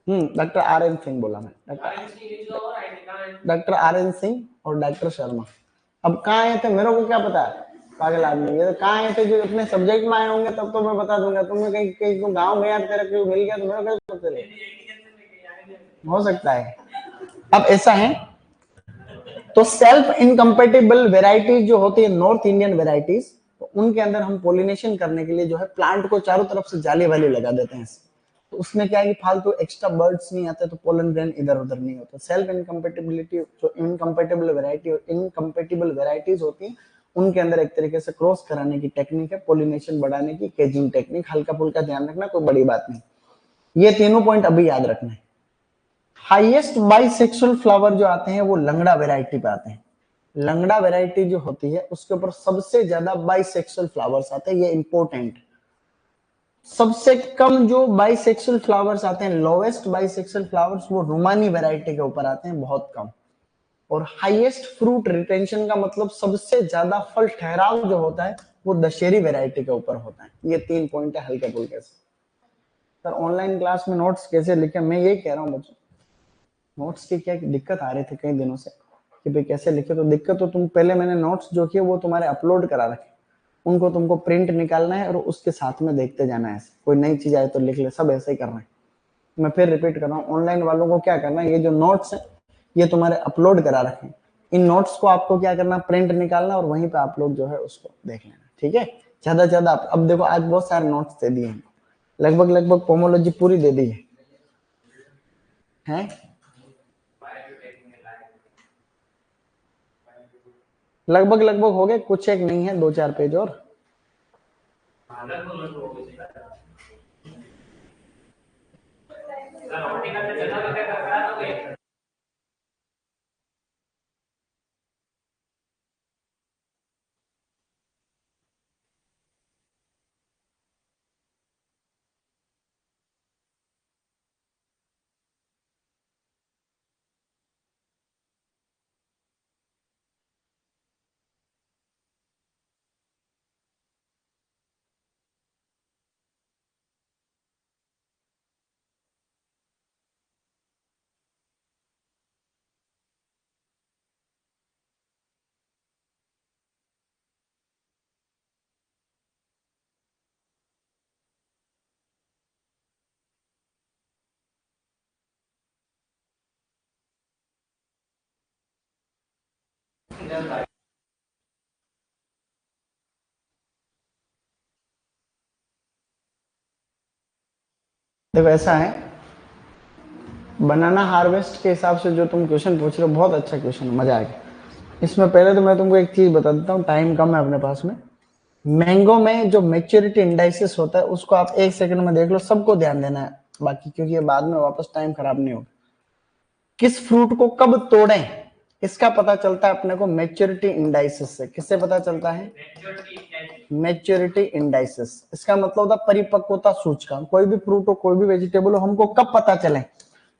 डॉक्टर आर एन सिंह बोला मैं, डॉक्टर आर एन सिंह और डॉक्टर शर्मा। अब कहाँ आए थे मेरे को क्या पता है, पागल आदमी। ये कहाँ आए थे, जो अपने सब्जेक्ट में आए होंगे तब तो मैं बता दूंगा। तुमने कहीं कहीं तुम गाँव गया तेरा कोई मिल गया तो मेरा कैसे पता चले, हो सकता है। अब ऐसा है तो सेल्फ इनकम्पेटिबल वेराइटीज जो होती है नॉर्थ इंडियन वेराइटीज, तो उनके अंदर हम पोलिनेशन करने के लिए जो है प्लांट को चारों तरफ से जाली वाली लगा देते हैं। तो उसमें क्या है कि फालतू एक्स्ट्रा बर्ड्स नहीं आते, तो पोलन ग्रेन इधर उधर नहीं होता। सेल्फ इनकम्पेटिबिलिटी जो इनकम्पेटिबल वेराइटी और इनकम्पेटिबल वेराइटीज होती है उनके अंदर एक तरीके से क्रॉस कराने की टेक्निक है, पोलिनेशन बढ़ाने की केजिंग टेक्निक। हल्का फुल्का ध्यान रखना, कोई बड़ी बात नहीं। ये तीनों पॉइंट अभी याद रखना है। हाईएस्ट बाइसेक्सुअल फ्लावर जो आते हैं वो लंगड़ा वेराइटी पे आते हैं। लंगड़ा वेराइटी जो होती है उसके ऊपर सबसे ज्यादा बाइसेक्सुअल फ्लावर्स आते हैं, ये इंपॉर्टेंट। सबसे कम जो बाइसेक्सुअल फ्लावर्स आते हैं, लोवेस्ट बाइसेक्सुअल फ्लावर्स, वो रोमानी वैरायटी के ऊपर आते हैं, बहुत कम। और हाईएस्ट फ्रूट रिटेंशन का मतलब सबसे ज्यादा फल ठहराव जो होता है वो दशहरी वैरायटी के ऊपर होता है। ये 3 पॉइंट है हल्के फुल्के से। सर ऑनलाइन क्लास में नोट्स कैसे लिखे, मैं यही कह रहा हूँ बच्चों। नोट्स की क्या दिक्कत आ रही थी कई दिनों से कि भाई कैसे लिखे, तो दिक्कत तो तुम पहले मैंने नोट्स जो किए वो तुम्हारे अपलोड करा रखे, उनको तुमको प्रिंट निकालना है और उसके साथ में देखते जाना है। कोई नई चीज आए तो लिख ले, सब ऐसे ही करना है। मैं फिर रिपीट कर रहा हूँ, ऑनलाइन वालों को क्या करना है, ये जो नोट्स है ये तुम्हारे अपलोड करा रखे, इन नोट्स को आपको क्या करना, प्रिंट निकालना और वहीं पे आप लोग जो है उसको देख लेना, ठीक है। ज्यादा ज्यादा अब देखो आज बहुत सारे नोट्स दे दिए हैं, लगभग लगभग पोमोलॉजी पूरी दे दी है। लगभग लगभग हो गए, कुछ एक नहीं है, 2-4 पेज और। देखो ऐसा है, बनाना हार्वेस्ट के हिसाब से जो तुम क्वेश्चन पूछ रहे हो बहुत अच्छा क्वेश्चन, मजा आ गया इसमें। पहले तो मैं तुमको एक चीज बता देता हूँ, टाइम कम है अपने पास में। मैंगो में जो मेच्योरिटी इंडाइसिस होता है उसको आप 1 सेकंड में देख लो, सबको ध्यान देना है बाकी, क्योंकि ये बाद में वापस टाइम खराब नहीं होगा। किस फ्रूट को कब तोड़ें इसका पता चलता है अपने को मेच्योरिटी इंडाइसिस से। किससे पता चलता है? Maturity indices. इसका मतलब होता है परिपक्वता सूचकांक। कोई भी फ्रूट हो, कोई भी वेजिटेबल हो, हमको कब पता चले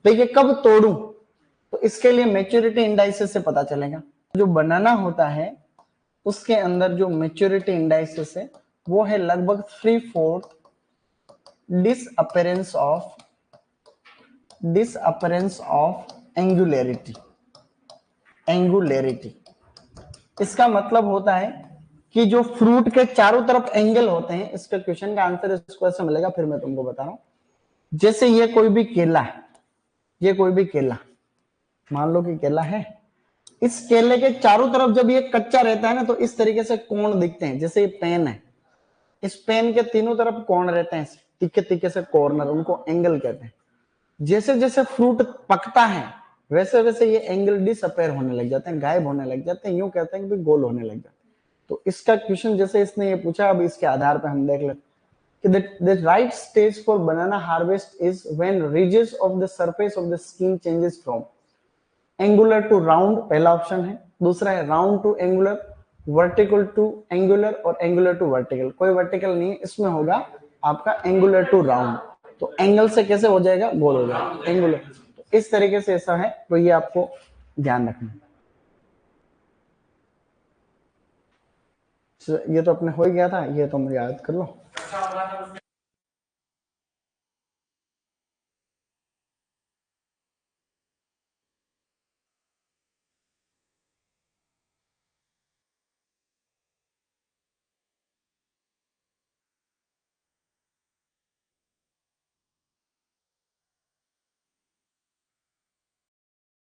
देखिए कब तोड़ूं, तो इसके लिए मेच्योरिटी इंडाइसिस से पता चलेगा। जो बनाना होता है उसके अंदर जो मेच्योरिटी इंडाइसिस है वो है लगभग 3/4 डिसअपेरेंस ऑफ एंगुलरिटी। एंगुलरिटी इसका मतलब होता है कि जो फ्रूट के चारों तरफ एंगल होते हैं। इसका क्वेश्चन का आंसर इसको ऐसे मिलेगा, फिर मैं तुमको बता रहा हूं। जैसे ये कोई भी केला है, ये कोई भी केला मान लो कि केला है, इस केले के चारों तरफ जब ये कच्चा रहता है ना तो इस तरीके से कोण दिखते हैं। जैसे ये पेन है, इस पेन के तीनों तरफ कोण रहते हैं, तीखे तीखे से कॉर्नर, उनको एंगल कहते हैं। जैसे जैसे फ्रूट पकता है वैसे वैसे ये एंगल डिसअपेयर होने लग जाते हैं, गायब होने लग जाते हैं, यूं कहते हैं कि गोल होने लग जाते हैं। तो इसका क्वेश्चन जैसे इसने ये पूछा, अब इसके आधार पर हम देख लेते कि the right stage for banana harvest is when ridges of the surface of the skin changes from angular to round, पहला ऑप्शन है। दूसरा है round to angular, vertical to angular और एंगुलर टू वर्टिकल। कोई वर्टिकल नहीं है, इसमें होगा आपका एंगुलर टू राउंड। तो एंगल से कैसे हो जाएगा, गोल हो जाएगा एंगुलर। तो इस तरीके से ऐसा है, तो ये आपको ध्यान रखना है। ये तो अपने हो ही गया था, ये तो मुझे याद कर लो।